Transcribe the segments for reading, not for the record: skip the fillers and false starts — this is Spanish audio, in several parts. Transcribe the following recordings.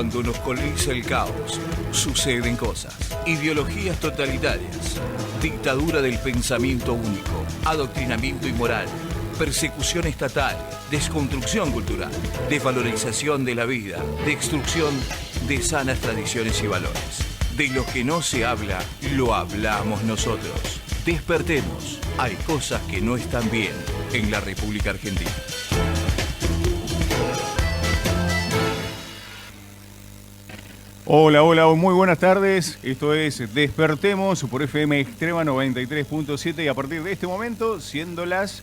Cuando nos coloniza el caos, suceden cosas. Ideologías totalitarias, dictadura del pensamiento único, adoctrinamiento inmoral, persecución estatal, desconstrucción cultural, desvalorización de la vida, destrucción de sanas tradiciones y valores. De lo que no se habla, lo hablamos nosotros. Despertemos. Hay cosas que no están bien en la República Argentina. Hola, muy buenas tardes. Esto es Despertemos por FM Extrema 93.7 y a partir de este momento, siendo las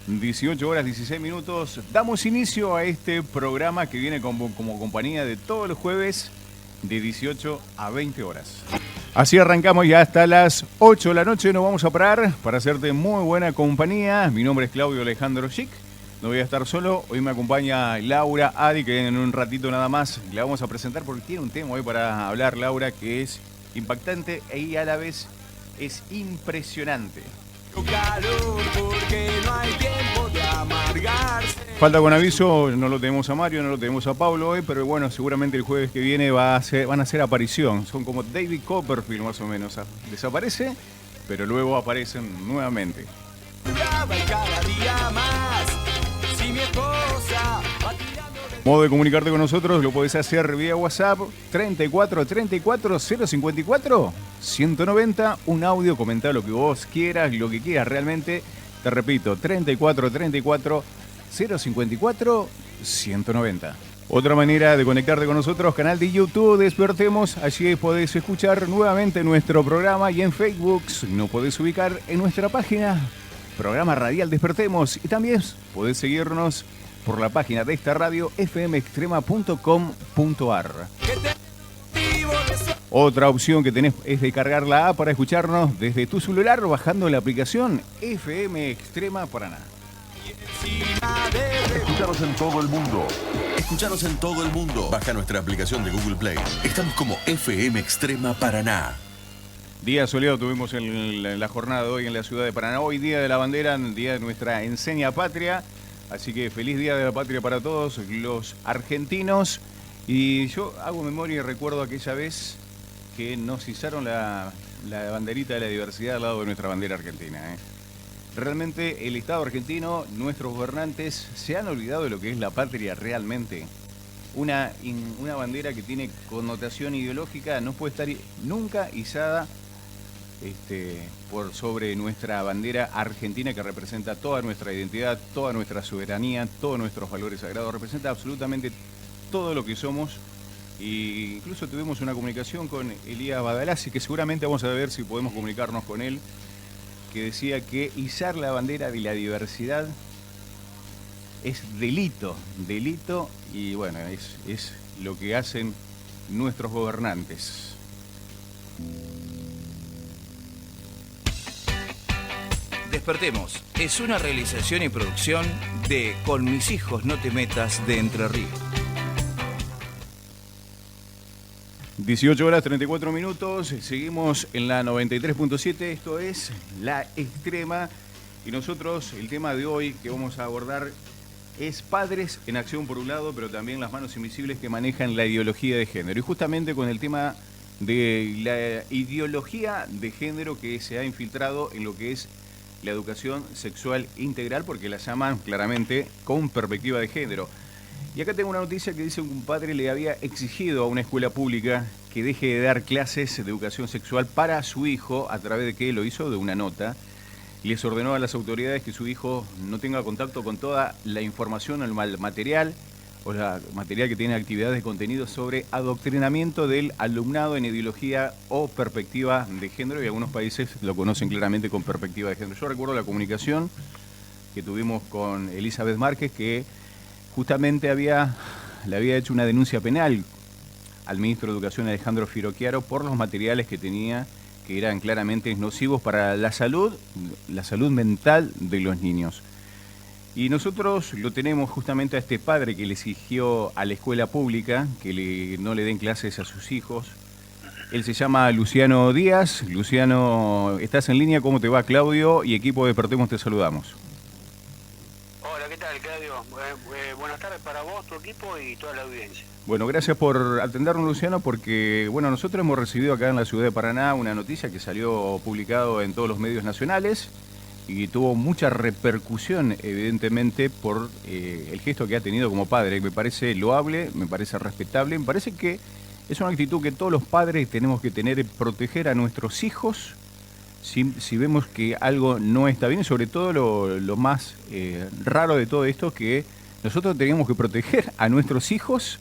18 horas 16 minutos, damos inicio a este programa que viene como compañía de todos los jueves de 18 a 20 horas. Así arrancamos ya hasta las 8 de la noche, nos vamos a parar para hacerte muy buena compañía. Mi nombre es Claudio Alejandro Schick. No voy a estar solo, hoy me acompaña Laura Adi, que en un ratito nada más la vamos a presentar porque tiene un tema hoy para hablar, Laura, que es impactante y a la vez es impresionante. Falta con aviso, no lo tenemos a Mario, no lo tenemos a Pablo hoy, pero bueno, seguramente el jueves que viene van a hacer aparición. Son como David Copperfield más o menos. Desaparece, pero luego aparecen nuevamente. Modo de comunicarte con nosotros lo podés hacer vía WhatsApp 34 34 054 190, un audio, comentá lo que vos quieras, lo que quieras realmente. Te repito, 34 34 054 190. Otra manera de conectarte con nosotros, canal de YouTube Despertemos, allí podés escuchar nuevamente nuestro programa y en Facebook nos podés ubicar en nuestra página, programa radial Despertemos, y también podés seguirnos por la página de esta radio, fmextrema.com.ar. Otra opción que tenés es descargar la app para escucharnos desde tu celular bajando la aplicación FM Extrema Paraná. Escuchanos en todo el mundo. Escuchanos en todo el mundo. Baja nuestra aplicación de Google Play. Estamos como FM Extrema Paraná. Día soleado tuvimos en la jornada de hoy en la ciudad de Paraná. Hoy día de la bandera, día de nuestra enseña patria. Así que feliz día de la patria para todos los argentinos. Y yo hago memoria y recuerdo aquella vez que nos izaron la banderita de la diversidad al lado de nuestra bandera argentina. Realmente el Estado argentino, nuestros gobernantes, se han olvidado de lo que es la patria realmente. Una bandera que tiene connotación ideológica no puede estar nunca izada por sobre nuestra bandera argentina, que representa toda nuestra identidad, toda nuestra soberanía, todos nuestros valores sagrados, representa absolutamente todo lo que somos. Y incluso tuvimos una comunicación con Elías Badalasi, que seguramente vamos a ver si podemos comunicarnos con él, que decía que izar la bandera de la diversidad es delito, y bueno, es lo que hacen nuestros gobernantes. Despertemos es una realización y producción de Con mis hijos no te metas de Entre Ríos. 18 horas 34 minutos, seguimos en la 93.7, esto es La Extrema, y nosotros el tema de hoy que vamos a abordar es padres en acción por un lado, pero también las manos invisibles que manejan la ideología de género, y justamente con el tema de la ideología de género que se ha infiltrado en lo que es la educación sexual integral, porque la llaman claramente con perspectiva de género. Y acá tengo una noticia que dice que un padre le había exigido a una escuela pública que deje de dar clases de educación sexual para su hijo, a través de que lo hizo de una nota, y les ordenó a las autoridades que su hijo no tenga contacto con toda la información o el material que tiene actividades de contenido sobre adoctrinamiento del alumnado en ideología o perspectiva de género, y algunos países lo conocen claramente con perspectiva de género. Yo recuerdo la comunicación que tuvimos con Elizabeth Márquez, que justamente le había hecho una denuncia penal al ministro de Educación Alejandro Firochiaro por los materiales que tenía, que eran claramente nocivos para la salud mental de los niños. Y nosotros lo tenemos justamente a este padre que le exigió a la escuela pública que no le den clases a sus hijos. Él se llama Luciano Díaz. Luciano, ¿estás en línea? ¿Cómo te va, Claudio? Y equipo de Despertemos te saludamos. Hola, ¿qué tal, Claudio? Claudio. Buenas tardes para vos, tu equipo y toda la audiencia. Bueno, gracias por atendernos, Luciano, porque bueno, nosotros hemos recibido acá en la ciudad de Paraná una noticia que salió publicado en todos los medios nacionales y tuvo mucha repercusión, evidentemente, por el gesto que ha tenido como padre. Me parece loable, me parece respetable, me parece que es una actitud que todos los padres tenemos que tener, proteger a nuestros hijos si vemos que algo no está bien, y sobre todo lo más raro de todo esto, que nosotros tenemos que proteger a nuestros hijos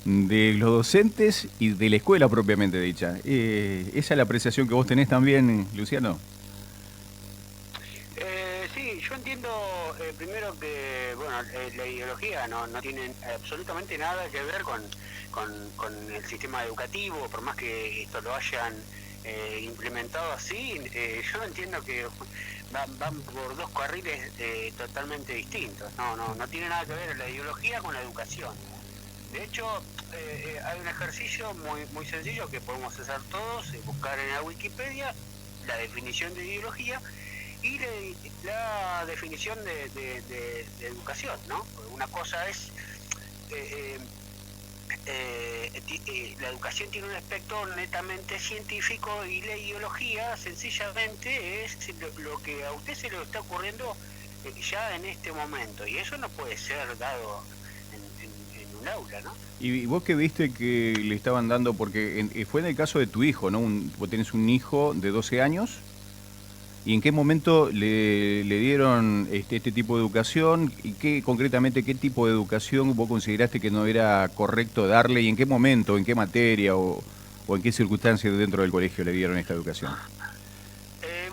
de los docentes y de la escuela propiamente dicha. ¿Esa es la apreciación que vos tenés también, Luciano? Sí, yo entiendo primero que bueno, la ideología no tiene absolutamente nada que ver con el sistema educativo, por más que esto lo hayan implementado así. Yo entiendo que van por dos carriles totalmente distintos. No tiene nada que ver la ideología con la educación. De hecho, hay un ejercicio muy sencillo que podemos hacer todos, buscar en la Wikipedia la definición de ideología y la definición de educación, ¿no? Una cosa es la educación tiene un aspecto netamente científico y la ideología sencillamente es lo que a usted se le está ocurriendo ya en este momento, y eso no puede ser dado en un aula, ¿no? ¿Y vos qué viste que le estaban dando? Porque fue en el caso de tu hijo, ¿no? Vos tenés un hijo de 12 años. ¿Y en qué momento le dieron este tipo de educación? ¿Y concretamente qué tipo de educación vos consideraste que no era correcto darle? ¿Y en qué momento, en qué materia o en qué circunstancias dentro del colegio le dieron esta educación?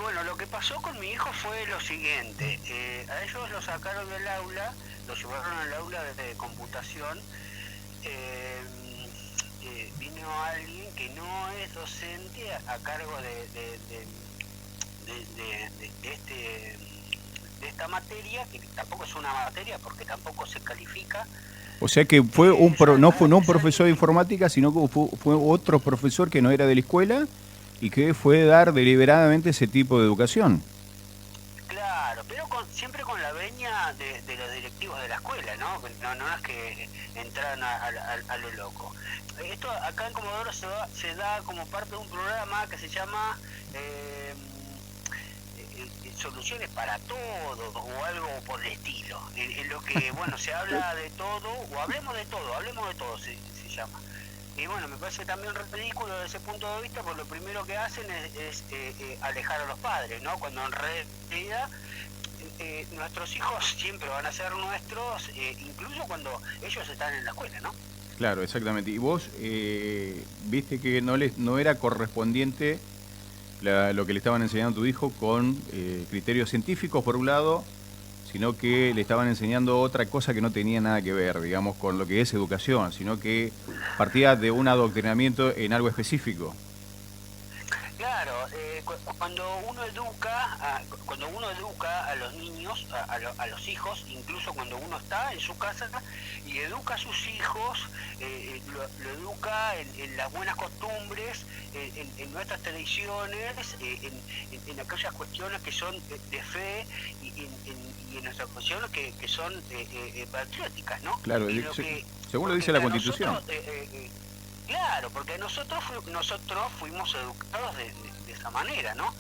Bueno, lo que pasó con mi hijo fue lo siguiente. A ellos lo sacaron del aula, lo llevaron al aula de computación. Vino alguien que no es docente a cargo de esta materia, que tampoco es una materia porque tampoco se califica. O sea que fue no fue un profesor de informática, sino que fue otro profesor que no era de la escuela y que fue dar deliberadamente ese tipo de educación. Claro, pero siempre con la veña de los directivos de la escuela, ¿no? No es que entraran a lo loco. Esto acá en Comodoro se da como parte de un programa que se llama Soluciones para Todos o algo por el estilo, en lo que bueno, se habla de todo, o hablemos de todo se llama. Y bueno, me parece también ridículo desde ese punto de vista, porque lo primero que hacen es alejar a los padres, ¿no? Cuando en realidad nuestros hijos siempre van a ser nuestros, incluso cuando ellos están en la escuela, ¿no? Claro, exactamente. Y vos viste que no era correspondiente lo que le estaban enseñando a tu hijo con criterios científicos por un lado, sino que le estaban enseñando otra cosa que no tenía nada que ver, digamos, con lo que es educación, sino que partía de un adoctrinamiento en algo específico. Claro, cuando uno educa a los niños, a los hijos, incluso cuando uno está en su casa y educa a sus hijos, lo educa en las buenas costumbres, en nuestras tradiciones, en aquellas cuestiones que son de fe y en nuestras cuestiones que son patrióticas, ¿no? Claro, según lo dice la Constitución. Nosotros, claro, porque nosotros fuimos educados de esa manera, ¿no?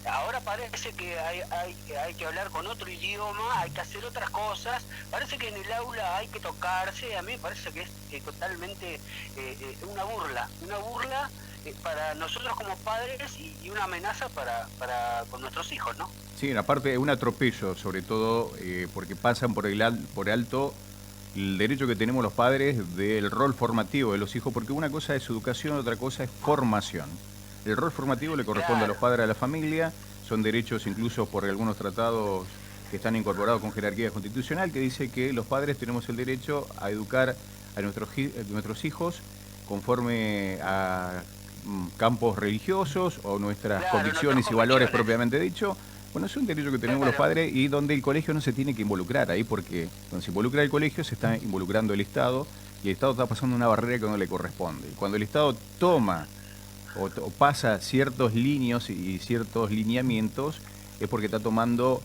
Ahora parece que hay que hablar con otro idioma, hay que hacer otras cosas. Parece que en el aula hay que tocarse. A mí me parece que es totalmente una burla para nosotros como padres y una amenaza con nuestros hijos, ¿no? Sí, aparte es un atropello, sobre todo porque pasan por alto el derecho que tenemos los padres del rol formativo de los hijos, porque una cosa es educación, otra cosa es formación. El rol formativo le corresponde a los padres, a la familia, son derechos incluso por algunos tratados que están incorporados con jerarquía constitucional, que dice que los padres tenemos el derecho a educar a nuestros hijos conforme a campos religiosos o nuestras convicciones y valores propiamente dicho. Bueno, es un derecho que tenemos los padres y donde el colegio no se tiene que involucrar ahí, porque cuando se involucra el colegio se está involucrando el Estado y el Estado está pasando una barrera que no le corresponde. Cuando el Estado toma o pasa ciertos líneas y ciertos lineamientos es porque está tomando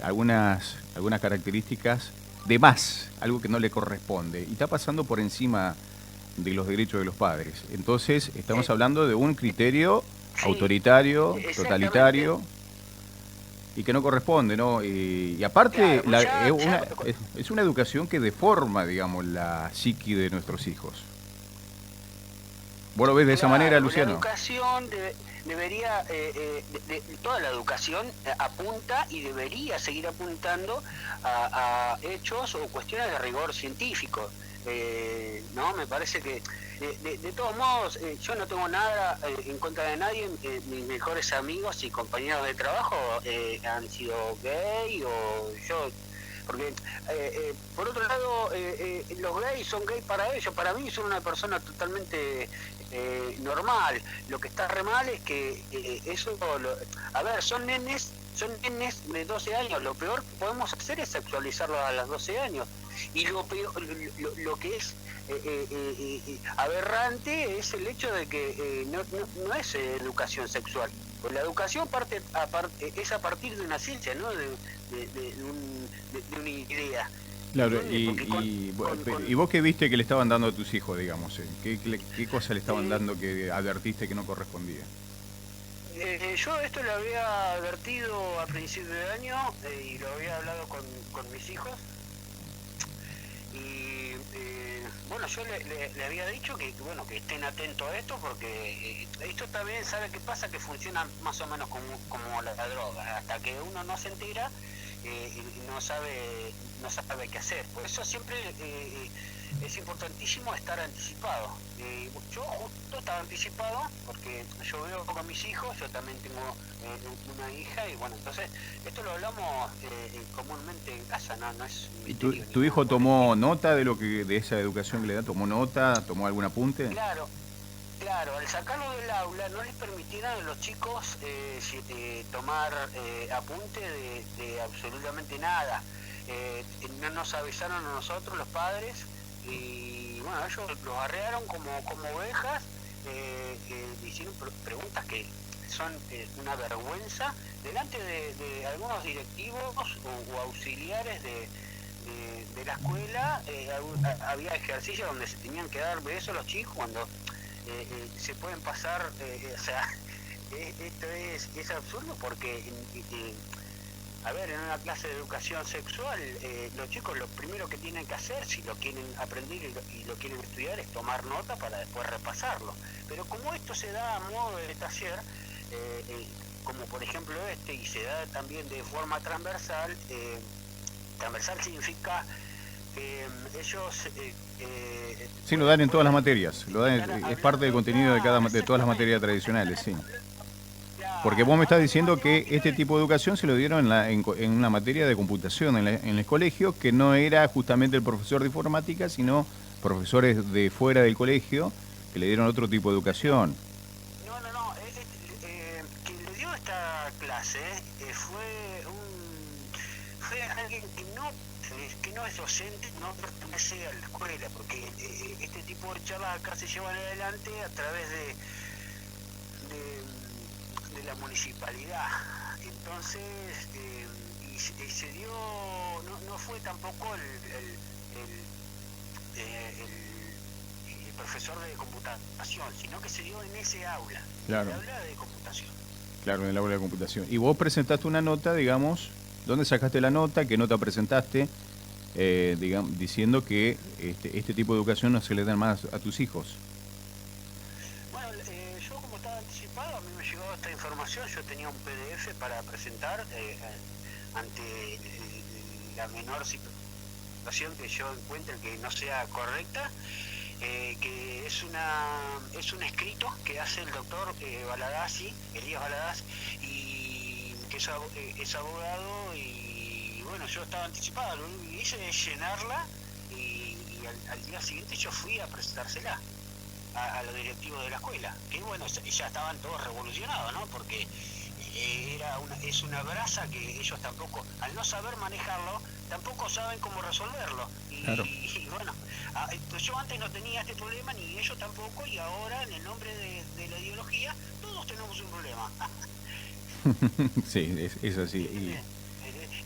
algunas características de más, algo que no le corresponde, y está pasando por encima de los derechos de los padres. Entonces, estamos hablando de un criterio autoritario, totalitario, y que no corresponde, ¿no? Y aparte, es una educación que deforma, digamos, la psiqui de nuestros hijos. ¿Vos lo ves de esa manera, Luciano? La educación debería, toda la educación apunta y debería seguir apuntando a hechos o cuestiones de rigor científico. No, me parece que de todos modos yo no tengo nada en contra de nadie. Mis mejores amigos y compañeros de trabajo han sido gay o yo, porque por otro lado los gays son gays para ellos, para mí son una persona totalmente normal. Lo que está re mal es que a ver, son nenes de 12 años, lo peor que podemos hacer es sexualizarlos a los 12 años. Y lo peor, lo que es aberrante es el hecho de que no es educación sexual. Pues la educación es a partir de una ciencia, ¿no? de una idea. Claro, y vos qué viste que le estaban dando a tus hijos, digamos, ¿qué cosa le estaban dando que advertiste que no correspondía? Yo esto lo había advertido a principio de año y lo había hablado con mis hijos. Y bueno, yo le había dicho que estén atentos a esto, porque esto también, ¿sabe qué pasa? Que funciona más o menos como la droga. Hasta que uno no se entera, no sabe qué hacer. Por eso siempre es importantísimo estar anticipado. Yo justo estaba anticipado porque yo veo con mis hijos, yo también tengo una hija, y bueno, entonces esto lo hablamos comúnmente en casa, no es un misterio. ¿Y tu hijo tomó nota de esa educación que le da? ¿Tomó nota? ¿Tomó algún apunte? Claro, al sacarlo del aula no les permitieron a los chicos tomar apunte de absolutamente nada. No nos avisaron a nosotros, los padres, y bueno, ellos los arrearon como ovejas, hicieron preguntas que son una vergüenza delante de algunos directivos o auxiliares de la escuela. Había ejercicios donde se tenían que dar besos a los chicos cuando se pueden pasar, o sea, esto es absurdo, porque a ver, en una clase de educación sexual, los chicos lo primero que tienen que hacer, si lo quieren aprender y lo quieren estudiar, es tomar nota para después repasarlo. Pero como esto se da a modo de taller, como por ejemplo y se da también de forma transversal, transversal significa ellos... sí, lo dan en todas las materias, es parte del contenido de todas las materias tradicionales, sí. Porque vos me estás diciendo que este tipo de educación se lo dieron en una materia de computación en el colegio, que no era justamente el profesor de informática, sino profesores de fuera del colegio que le dieron otro tipo de educación. No, quien le dio esta clase fue alguien que no es docente, no pertenece a la escuela, porque este tipo de charlas acá se llevan adelante a través de la municipalidad. Entonces y se dio, no fue tampoco el profesor de computación, sino que se dio en ese aula, claro. En el aula de computación. Claro, en el aula de computación. Y vos presentaste una nota, digamos, ¿dónde sacaste la nota? ¿Qué nota presentaste? Diciendo que este tipo de educación no se le da más a tus hijos. Yo, como estaba anticipado, a mí me llegó esta información. Yo tenía un PDF para presentar ante la menor situación que yo encuentre que no sea correcta, que es un escrito que hace el doctor Elías Baladás, y que es abogado. Y bueno, yo estaba anticipado, lo único que hice es llenarla, y al día siguiente yo fui a presentársela a los directivos de la escuela, que bueno, ya estaban todos revolucionados, ¿no? Porque es una brasa que ellos tampoco, al no saber manejarlo, tampoco saben cómo resolverlo. Claro. Y bueno, yo antes no tenía este problema, ni ellos tampoco, y ahora, en el nombre de la ideología, todos tenemos un problema. Sí, es así.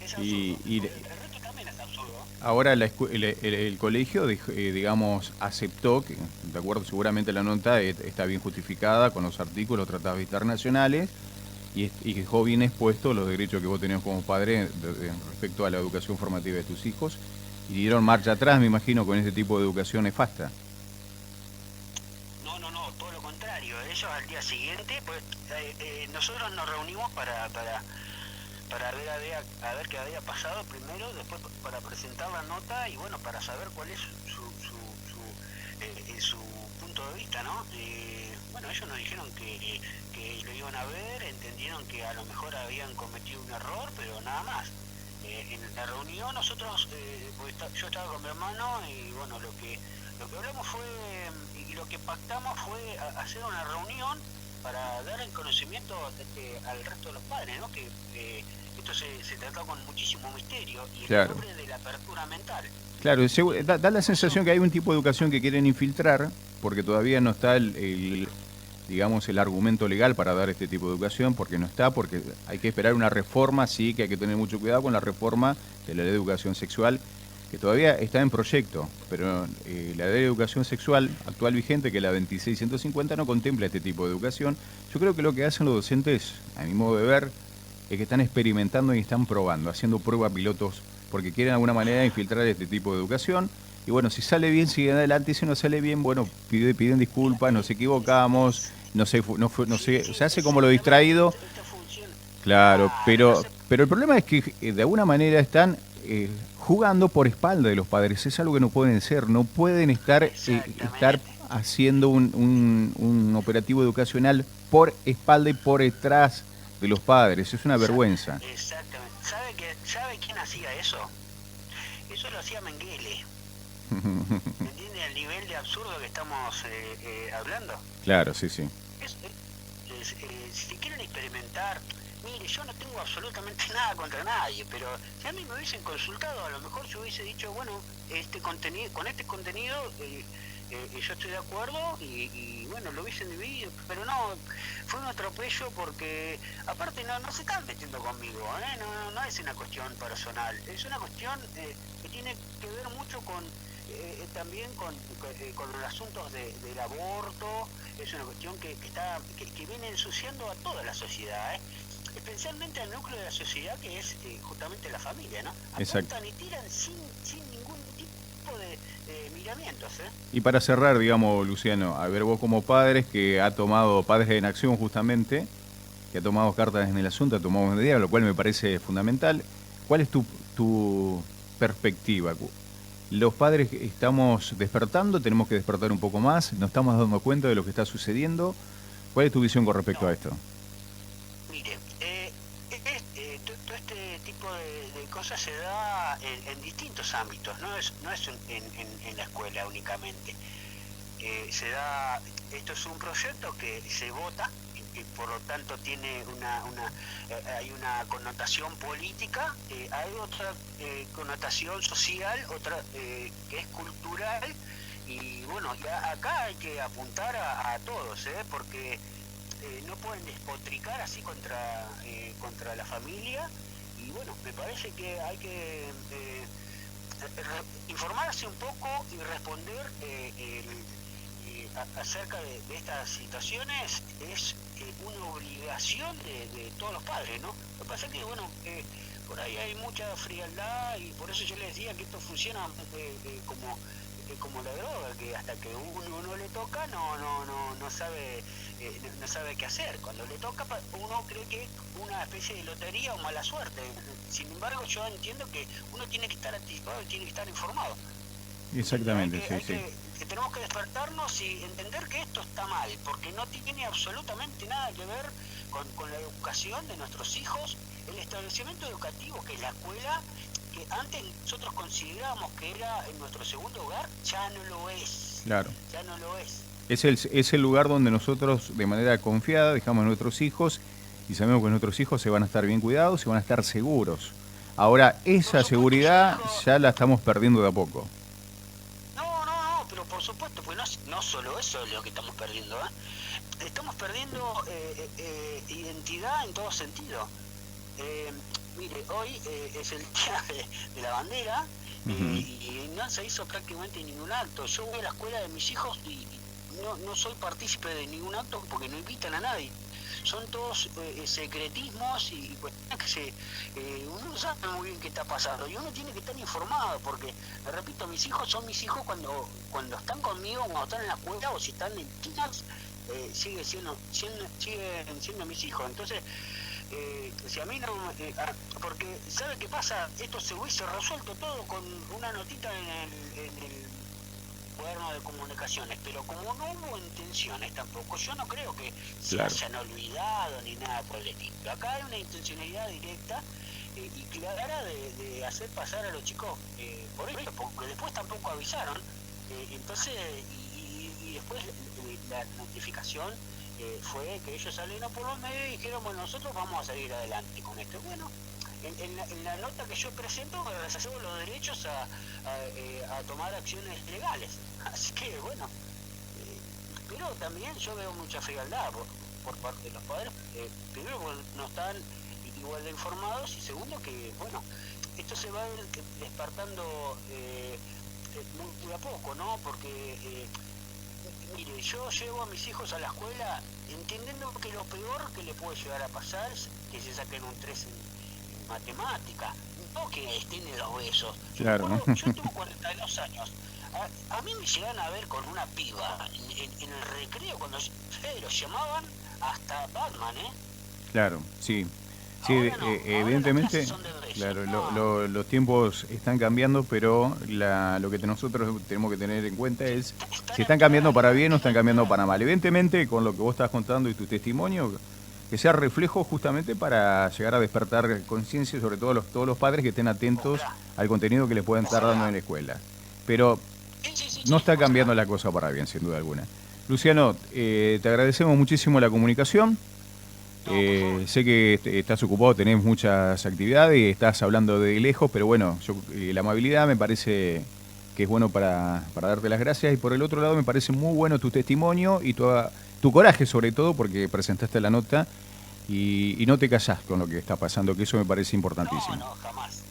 Es absurdo. El resto también es absurdo. Ahora el colegio, digamos, aceptó, que de acuerdo seguramente la nota está bien justificada con los artículos, tratados internacionales, y dejó bien expuesto los derechos que vos tenés como padre respecto a la educación formativa de tus hijos, y dieron marcha atrás, me imagino, con ese tipo de educación nefasta. No, todo lo contrario. Ellos al día siguiente, pues nosotros nos reunimos para ver a ver qué había pasado primero, después para presentar la nota y bueno, para saber cuál es su punto de vista, ¿no? Bueno, ellos nos dijeron que lo iban a ver, entendieron que a lo mejor habían cometido un error, pero nada más. En la reunión nosotros, yo estaba con mi hermano y bueno, lo que hablamos fue y lo que pactamos fue hacer una reunión para dar el conocimiento al resto de los padres, ¿no? Que esto se trató con muchísimo misterio y claro. El nombre de la apertura mental. Claro, da la sensación que hay un tipo de educación que quieren infiltrar, porque todavía no está digamos, el argumento legal para dar este tipo de educación, porque hay que esperar una reforma, sí, que hay que tener mucho cuidado con la reforma de la ley de educación sexual, que todavía está en proyecto, pero la ley de educación sexual actual vigente, que es la 2650, no contempla este tipo de educación. Yo creo que lo que hacen los docentes, a mi modo de ver, es que están experimentando y están probando, haciendo pruebas pilotos, porque quieren de alguna manera infiltrar este tipo de educación. Y bueno, si sale bien, siguen adelante, y si no sale bien, bueno, piden disculpas, nos equivocamos, no sé, se hace como lo distraído. Claro, pero el problema es que de alguna manera están jugando por espalda de los padres. Es algo que no pueden ser, no pueden estar haciendo un operativo educacional por espalda y por detrás de los padres. Es una vergüenza. Exactamente. ¿Sabe quién hacía eso? Eso lo hacía Mengele. ¿Me entiende el nivel de absurdo que estamos hablando? Claro, sí. Si quieren experimentar, mire, yo no tengo absolutamente nada contra nadie, pero si a mí me hubiesen consultado, a lo mejor yo hubiese dicho, bueno, con este contenido yo estoy de acuerdo y bueno, lo hubiesen dividido, pero no, fue un atropello porque aparte no se están metiendo conmigo, no es una cuestión personal, es una cuestión que tiene que ver mucho con también con los asuntos del aborto. Es una cuestión que viene ensuciando a toda la sociedad, especialmente al núcleo de la sociedad, que es justamente la familia, ¿no? Apuntan y tiran sin ningún tipo de miramientos, Y para cerrar, digamos, Luciano, a ver, vos como padres Padres en Acción justamente, que ha tomado cartas en el asunto, ha tomado medidas, lo cual me parece fundamental. ¿Cuál es tu perspectiva? Los padres estamos despertando, tenemos que despertar un poco más, nos estamos dando cuenta de lo que está sucediendo. ¿Cuál es tu visión con respecto a esto? Mire, todo este tipo de cosas se da en distintos ámbitos, no es en la escuela únicamente. Esto es un proyecto que se vota, y por lo tanto tiene hay una connotación política, hay otra connotación social, otra que es cultural, y bueno, acá hay que apuntar a todos, porque no pueden despotricar así contra la familia, y bueno, me parece que hay que informarse un poco y responder acerca de estas situaciones. Es una obligación de todos los padres, ¿no? Lo que pasa es que, bueno, por ahí hay mucha frialdad y por eso yo les decía que esto funciona como la droga, que hasta que uno no le toca no sabe qué hacer. Cuando le toca, uno cree que es una especie de lotería o mala suerte. Sin embargo, yo entiendo que uno tiene que estar anticipado y tiene que estar informado. Exactamente, que tenemos que despertarnos y entender que esto está mal, porque no tiene absolutamente nada que ver con la educación de nuestros hijos. El establecimiento educativo, que es la escuela, que antes nosotros considerábamos que era en nuestro segundo hogar, ya no lo es. Claro. Ya no lo es. Es el lugar donde nosotros, de manera confiada, dejamos a nuestros hijos y sabemos que nuestros hijos se van a estar bien cuidados y van a estar seguros. Ahora, esa seguridad ya la estamos perdiendo de a poco. Pero por supuesto, pues no solo eso es lo que estamos perdiendo, estamos perdiendo identidad en todo sentido. Mire, hoy es el día de la bandera y no se hizo prácticamente ningún acto. Yo voy a la escuela de mis hijos y no soy partícipe de ningún acto porque no invitan a nadie. Son todos secretismos y cuestiones que uno no sabe muy bien qué está pasando y uno tiene que estar informado porque, me repito, mis hijos son mis hijos cuando están conmigo, cuando están en la escuela o si están en tinas, siguen siendo mis hijos. Entonces, si a mí no... porque, ¿sabe qué pasa? Esto se hubiese resuelto todo con una notita en el cuaderno de comunicaciones, pero como no hubo intenciones tampoco, yo no creo que se hayan olvidado ni nada por el estilo. Acá hay una intencionalidad directa y clara de hacer pasar a los chicos por eso, porque después tampoco avisaron, entonces, y después la notificación fue que ellos salieron por los medios y dijeron, bueno, nosotros vamos a seguir adelante con esto. Bueno, en la nota que yo presento me reservo los derechos a tomar acciones legales. Así que, bueno, pero también yo veo mucha frialdad por parte de los padres. Primero, porque no están igual de informados y segundo, que, bueno, esto se va despertando muy a poco, ¿no? Porque, mire, yo llevo a mis hijos a la escuela entendiendo que lo peor que le puede llegar a pasar es que se saquen un 3 en matemática, no que estén en los besos. Claro. Yo tengo 42 años. A mí me llegan a ver con una piba en el recreo cuando los llamaban hasta Batman, ¿eh? Claro, sí. Sí, Ahora no, evidentemente, ahora las clases son de besos. claro, No. los tiempos están cambiando, pero lo que nosotros tenemos que tener en cuenta es si están cambiando para bien o están cambiando para mal. Evidentemente, con lo que vos estás contando y tu testimonio, que sea reflejo justamente para llegar a despertar conciencia, sobre todo todos los padres que estén atentos al contenido que les pueden estar dando en la escuela. Pero no está cambiando la cosa para bien, sin duda alguna. Luciano, te agradecemos muchísimo la comunicación. Sé que estás ocupado, tenés muchas actividades y estás hablando de lejos, pero bueno, la amabilidad me parece que es bueno para darte las gracias, y por el otro lado me parece muy bueno tu testimonio y tu coraje, sobre todo porque presentaste la nota y no te callás con lo que está pasando, que eso me parece importantísimo. No, jamás.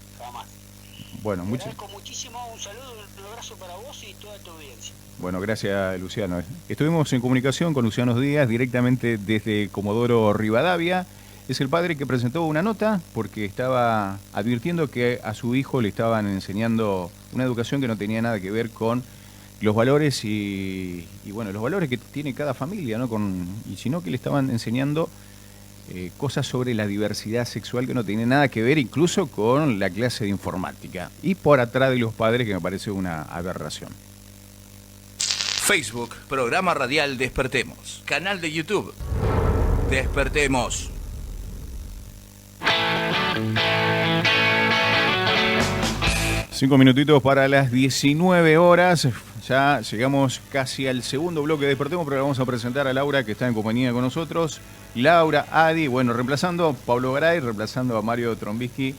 Bueno, Te agradezco muchísimo, un saludo, un abrazo para vos y toda tu audiencia. Bueno, gracias, Luciano. Estuvimos en comunicación con Luciano Díaz directamente desde Comodoro Rivadavia. Es el padre que presentó una nota porque estaba advirtiendo que a su hijo le estaban enseñando una educación que no tenía nada que ver con los valores y bueno, los valores que tiene cada familia, ¿no? Y sino que le estaban enseñando cosas sobre la diversidad sexual que no tiene nada que ver incluso con la clase de informática. Y por atrás de los padres, que me parece una aberración. Facebook, programa radial Despertemos. Canal de YouTube, Despertemos. Cinco minutitos para las 19 horas. Ya llegamos casi al segundo bloque de Despertemos, pero vamos a presentar a Laura, que está en compañía con nosotros. Laura, Adi, bueno, reemplazando a Pablo Garay, reemplazando a Mario Trombisky,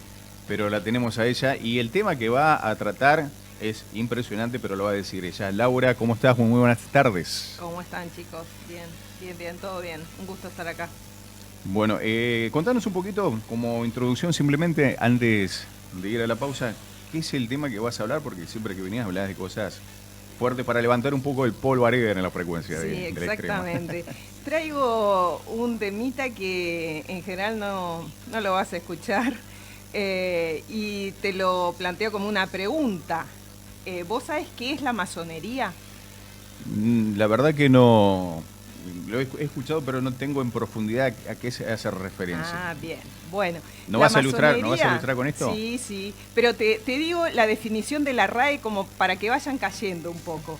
pero la tenemos a ella. Y el tema que va a tratar es impresionante, pero lo va a decir ella. Laura, ¿cómo estás? Muy buenas tardes. ¿Cómo están, chicos? Bien, todo bien. Un gusto estar acá. Bueno, contanos un poquito, como introducción, simplemente antes de ir a la pausa, ¿qué es el tema que vas a hablar? Porque siempre que venías hablabas de cosas fuertes para levantar un poco el polvo en la frecuencia. Sí, de exactamente. Traigo un temita que en general no lo vas a escuchar y te lo planteo como una pregunta. ¿Vos sabés qué es la masonería? La verdad que no. Lo he escuchado, pero no tengo en profundidad a qué se hace referencia. Ah, bien. Bueno. ¿No vas a ilustrar con esto? Sí. Pero te digo la definición de la RAE como para que vayan cayendo un poco.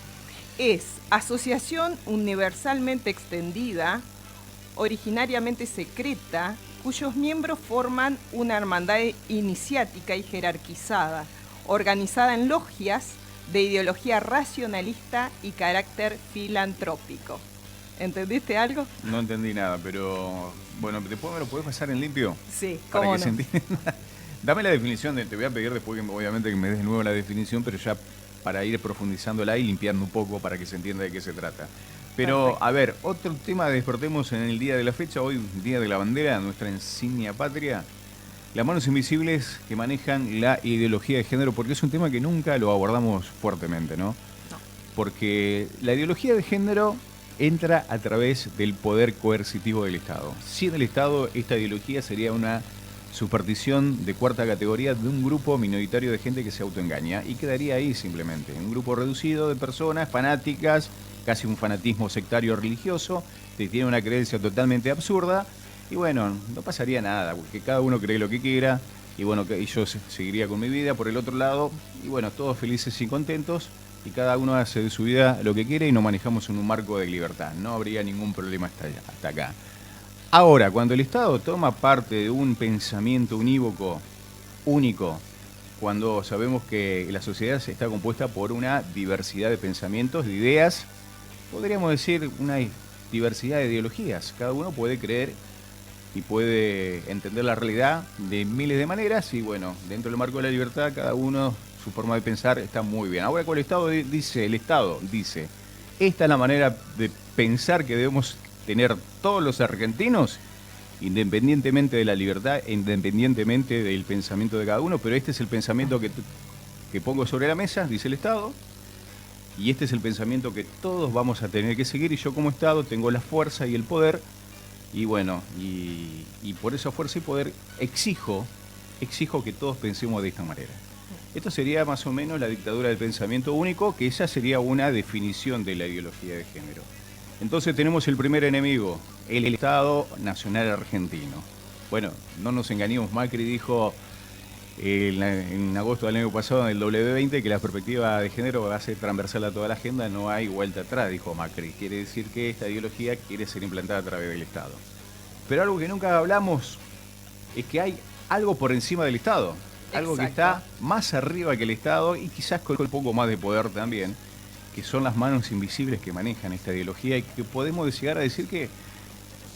Es asociación universalmente extendida, originariamente secreta, cuyos miembros forman una hermandad iniciática y jerarquizada, organizada en logias de ideología racionalista y carácter filantrópico. ¿Entendiste algo? No entendí nada, pero bueno, ¿después me lo podés pasar en limpio? Sí, para cómo que no. se entienda. Dame la definición, te voy a pedir después que obviamente que me des de nuevo la definición, pero ya para ir profundizándola y limpiando un poco para que se entienda de qué se trata. Pero, perfecto. A ver, otro tema Despertemos en el día de la fecha, hoy, Día de la Bandera, nuestra insignia patria. las manos invisibles que manejan la ideología de género, porque es un tema que nunca lo abordamos fuertemente, ¿no? Porque la ideología de género entra a través del poder coercitivo del Estado. Sin el Estado, esta ideología sería una superstición de cuarta categoría de un grupo minoritario de gente que se autoengaña y quedaría ahí simplemente. Un grupo reducido de personas fanáticas, casi un fanatismo sectario religioso, que tiene una creencia totalmente absurda y bueno, no pasaría nada, porque cada uno cree lo que quiera y bueno, y yo seguiría con mi vida por el otro lado y bueno, todos felices y contentos y cada uno hace de su vida lo que quiere y nos manejamos en un marco de libertad. No habría ningún problema hasta acá. Ahora, cuando el Estado toma parte de un pensamiento unívoco, único, cuando sabemos que la sociedad está compuesta por una diversidad de pensamientos, de ideas, podríamos decir una diversidad de ideologías. Cada uno puede creer y puede entender la realidad de miles de maneras y bueno, dentro del marco de la libertad, cada uno, su forma de pensar está muy bien. Ahora, cuando el Estado dice, esta es la manera de pensar que debemos tener todos los argentinos, independientemente de la libertad, independientemente del pensamiento de cada uno, pero este es el pensamiento que pongo sobre la mesa, dice el Estado, y este es el pensamiento que todos vamos a tener que seguir, y yo como Estado tengo la fuerza y el poder, y bueno, y por esa fuerza y poder exijo que todos pensemos de esta manera. Esto sería más o menos la dictadura del pensamiento único, que esa sería una definición de la ideología de género. Entonces tenemos el primer enemigo, el Estado Nacional Argentino. Bueno, no nos engañemos, Macri dijo en agosto del año pasado en el W20 que la perspectiva de género va a ser transversal a toda la agenda, no hay vuelta atrás, dijo Macri. Quiere decir que esta ideología quiere ser implantada a través del Estado. Pero algo que nunca hablamos es que hay algo por encima del Estado, algo Exacto. Que está más arriba que el Estado y quizás con un poco más de poder también, que son las manos invisibles que manejan esta ideología y que podemos llegar a decir que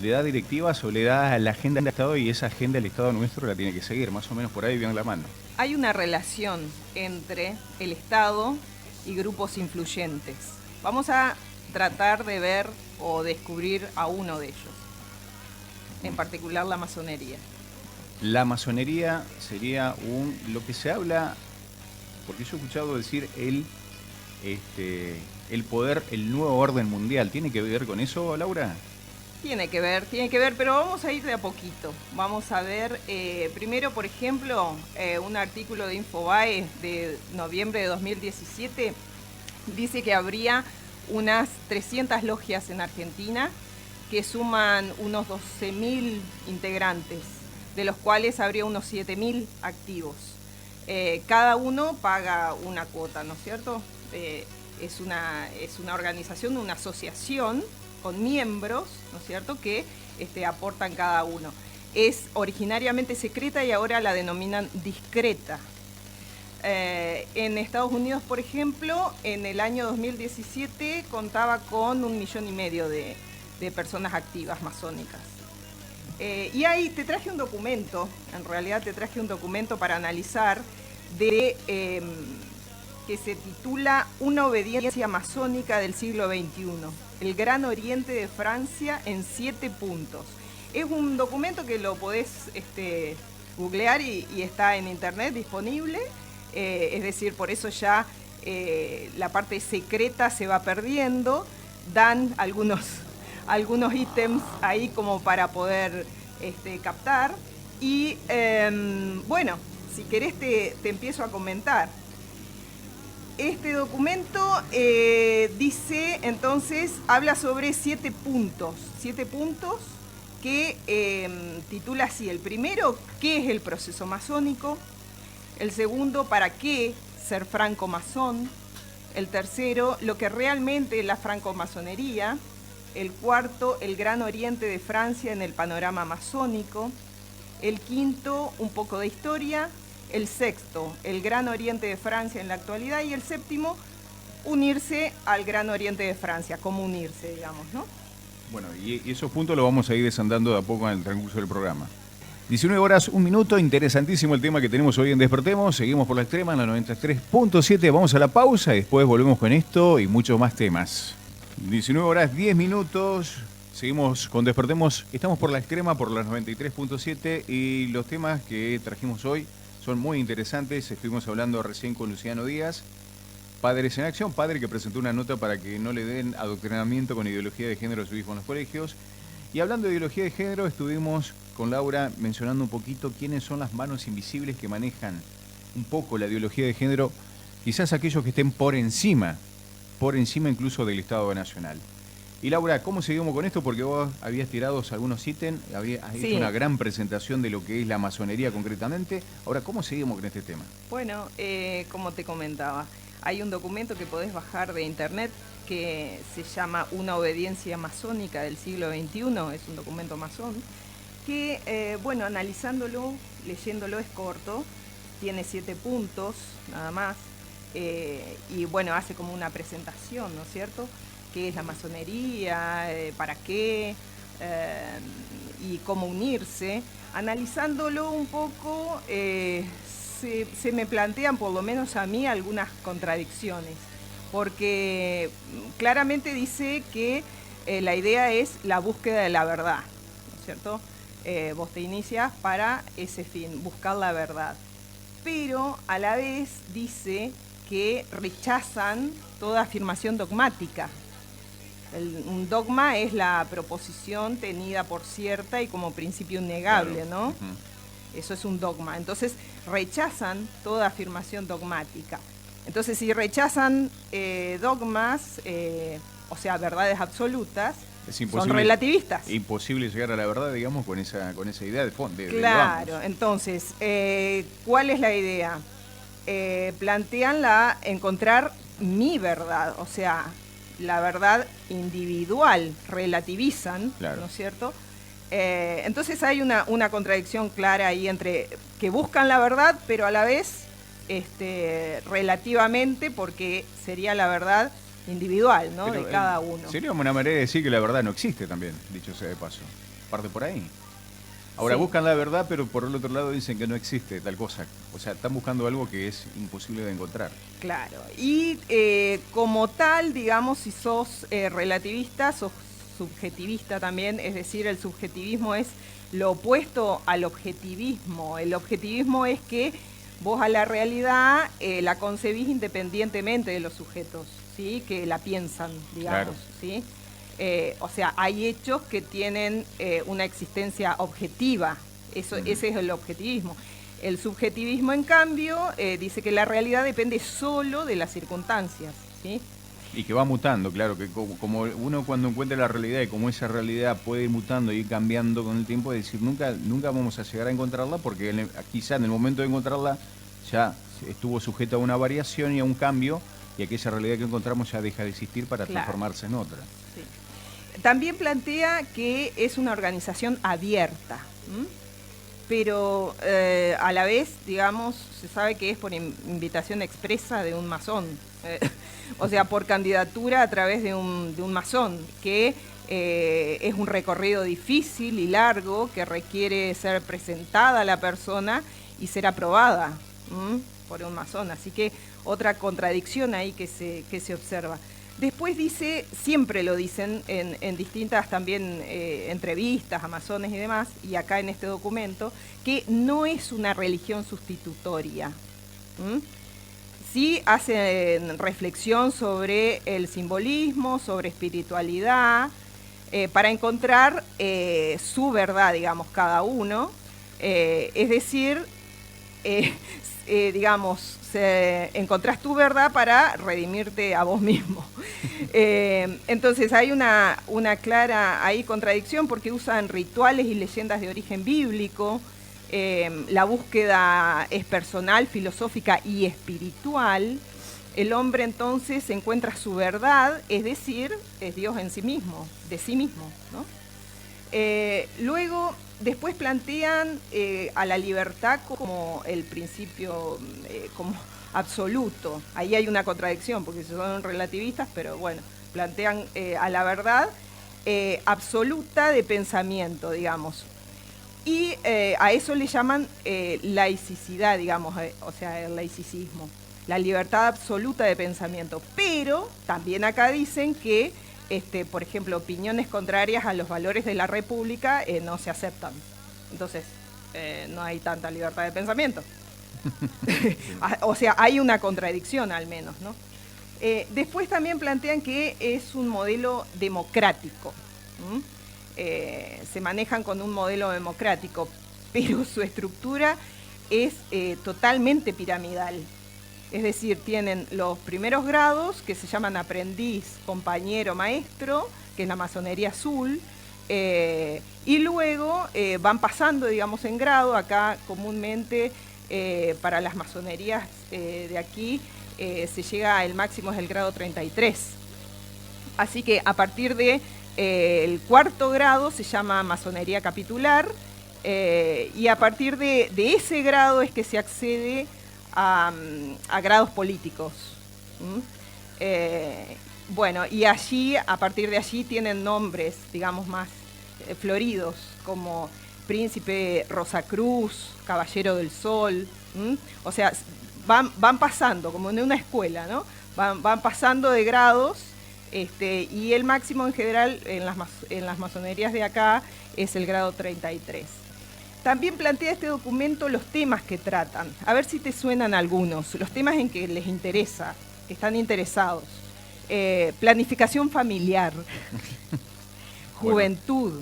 le da directivas o le da la agenda del Estado y esa agenda del Estado nuestro la tiene que seguir, más o menos por ahí viene la mano. Hay una relación entre el Estado y grupos influyentes. Vamos a tratar de ver o descubrir a uno de ellos, en particular la masonería. La masonería sería lo que se habla, porque yo he escuchado decir el poder, el nuevo orden mundial. ¿Tiene que ver con eso, Laura? Tiene que ver, pero vamos a ir de a poquito. Vamos a ver, primero, por ejemplo, un artículo de Infobae de noviembre de 2017 dice que habría unas 300 logias en Argentina que suman unos 12.000 integrantes, de los cuales habría unos 7.000 activos. Cada uno paga una cuota, ¿no es cierto? Es una organización, una asociación con miembros, ¿no es cierto?, que aportan cada uno. Es originariamente secreta y ahora la denominan discreta. En Estados Unidos, por ejemplo, en el año 2017 contaba con 1,5 millones de personas activas masónicas. Y ahí te traje un documento, en realidad te traje un documento para analizar que se titula Una obediencia masónica del siglo XXI, el Gran Oriente de Francia en 7 puntos. Es un documento que lo podés googlear y está en internet disponible, es decir, por eso ya la parte secreta se va perdiendo, dan algunos ítems ahí como para poder captar y bueno, si querés te empiezo a comentar. Este documento dice, entonces, habla sobre 7 puntos que titula así: el primero, ¿qué es el proceso masónico? El segundo, ¿para qué ser francomasón? El tercero, lo que realmente es la francomasonería. El cuarto, el Gran Oriente de Francia en el panorama masónico. El quinto, un poco de historia. El sexto, el Gran Oriente de Francia en la actualidad. Y el séptimo, unirse al Gran Oriente de Francia, cómo unirse, digamos, ¿no? Bueno, y esos puntos los vamos a ir desandando de a poco en el transcurso del programa. 19 horas, 1 minuto, interesantísimo el tema que tenemos hoy en Despertemos. Seguimos por la extrema en la 93.7, vamos a la pausa y después volvemos con esto y muchos más temas. 19 horas, 10 minutos, Seguimos con Despertemos. Estamos por la extrema, por las 93.7 y los temas que trajimos hoy son muy interesantes. Estuvimos hablando recién con Luciano Díaz, Padres en Acción, padre que presentó una nota para que no le den adoctrinamiento con ideología de género a su hijo en los colegios. Y hablando de ideología de género, estuvimos con Laura mencionando un poquito quiénes son las manos invisibles que manejan un poco la ideología de género, quizás aquellos que estén por encima incluso del Estado Nacional. Y Laura, ¿cómo seguimos con esto? Porque vos habías tirado algunos ítems, has hecho una gran presentación de lo que es la masonería concretamente. Ahora, ¿cómo seguimos con este tema? Bueno, como te comentaba, hay un documento que podés bajar de internet que se llama Una obediencia masónica del siglo XXI, es un documento masón, que, bueno, analizándolo, leyéndolo es corto, tiene 7 puntos, nada más, y bueno, hace como una presentación, ¿no es cierto?, qué es la masonería, para qué y cómo unirse. Analizándolo un poco, se me plantean, por lo menos a mí, algunas contradicciones, porque claramente dice que la idea es la búsqueda de la verdad, ¿no es cierto? Vos te inicias para ese fin, buscar la verdad, pero a la vez dice que rechazan toda afirmación dogmática. Un dogma es la proposición tenida por cierta y como principio innegable, ¿no? Eso es un dogma. Entonces, rechazan toda afirmación dogmática. Entonces, si rechazan dogmas, o sea, verdades absolutas, son relativistas. Imposible llegar a la verdad, digamos, con esa idea de fondo. Claro, entonces, ¿cuál es la idea? Plantean encontrar mi verdad, o sea, la verdad individual, relativizan, claro, ¿no es cierto? Entonces hay una contradicción clara ahí entre que buscan la verdad, pero a la vez relativamente, porque sería la verdad individual, ¿no? Pero, de cada uno. Sería una manera de decir que la verdad no existe también, dicho sea de paso. Parte por ahí. Ahora sí, buscan la verdad, pero por el otro lado dicen que no existe tal cosa. O sea, están buscando algo que es imposible de encontrar. Claro. Y como tal, digamos, si sos relativista, sos subjetivista también. Es decir, el subjetivismo es lo opuesto al objetivismo. El objetivismo es que vos a la realidad la concebís independientemente de los sujetos, ¿sí? Que la piensan, digamos, claro, ¿sí? O sea, hay hechos que tienen una existencia objetiva. Ese es el objetivismo. El subjetivismo, en cambio, dice que la realidad depende solo de las circunstancias, ¿sí? Y que va mutando, claro, que como uno cuando encuentra la realidad y como esa realidad puede ir mutando y ir cambiando con el tiempo, es decir, nunca vamos a llegar a encontrarla porque quizá en el momento de encontrarla ya estuvo sujeta a una variación y a un cambio y aquella realidad que encontramos ya deja de existir para transformarse en otra. Sí. También plantea que es una organización abierta, pero a la vez, digamos, se sabe que es por invitación expresa de un masón, o sea, por candidatura a través de un masón, que es un recorrido difícil y largo que requiere ser presentada a la persona y ser aprobada por un masón. Así que otra contradicción ahí que se observa. Después dice, siempre lo dicen en distintas también entrevistas a masones y demás, y acá en este documento, que no es una religión sustitutoria. Sí hacen reflexión sobre el simbolismo, sobre espiritualidad, para encontrar su verdad, digamos, cada uno. Es decir, digamos, encontrás tu verdad para redimirte a vos mismo. Entonces hay una clara ahí contradicción porque usan rituales y leyendas de origen bíblico. La búsqueda es personal, filosófica y espiritual. El hombre entonces encuentra su verdad, es decir, es Dios en sí mismo, de sí mismo, ¿no? Luego, después plantean a la libertad como el principio como absoluto. Ahí hay una contradicción, porque son relativistas, pero bueno, plantean a la verdad absoluta de pensamiento, digamos. Y a eso le llaman laicidad, digamos, o sea, el laicismo, la libertad absoluta de pensamiento. Pero también acá dicen que por ejemplo, opiniones contrarias a los valores de la República no se aceptan. Entonces, no hay tanta libertad de pensamiento. O sea, hay una contradicción al menos, ¿no? Después también plantean que es un modelo democrático. Se manejan con un modelo democrático, pero su estructura es totalmente piramidal. Es decir, tienen los primeros grados, que se llaman aprendiz, compañero, maestro, que es la masonería azul, y luego van pasando, digamos, en grado. Acá comúnmente para las masonerías de aquí se llega, el máximo es el grado 33. Así que a partir de el cuarto grado se llama masonería capitular, y a partir de ese grado es que se accede a grados políticos. Bueno, y allí, a partir de allí, tienen nombres, digamos, más floridos, como Príncipe Rosacruz, Caballero del Sol. O sea, van pasando, como en una escuela, ¿no? Van pasando de grados, y el máximo en general en las masonerías de acá es el grado 33. También plantea este documento los temas que tratan. A ver si te suenan algunos. Los temas en que les interesa, que están interesados. Planificación familiar, juventud,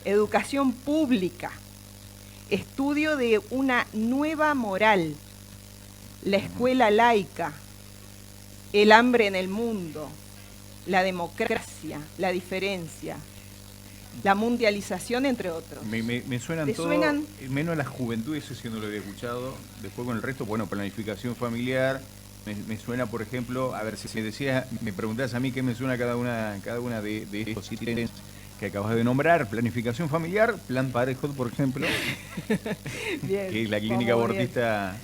educación pública, estudio de una nueva moral, la escuela laica, el hambre en el mundo, la democracia, la diferencia, la mundialización, entre otros. Me suenan todos, menos la juventud, eso sí no lo había escuchado. Después con el resto, bueno, planificación familiar. Me suena, por ejemplo, a ver si me preguntás a mí qué me suena cada una de estos ítems que acabas de nombrar. Planificación familiar, Plan Parenthood, por ejemplo, Bien, que es la clínica abortista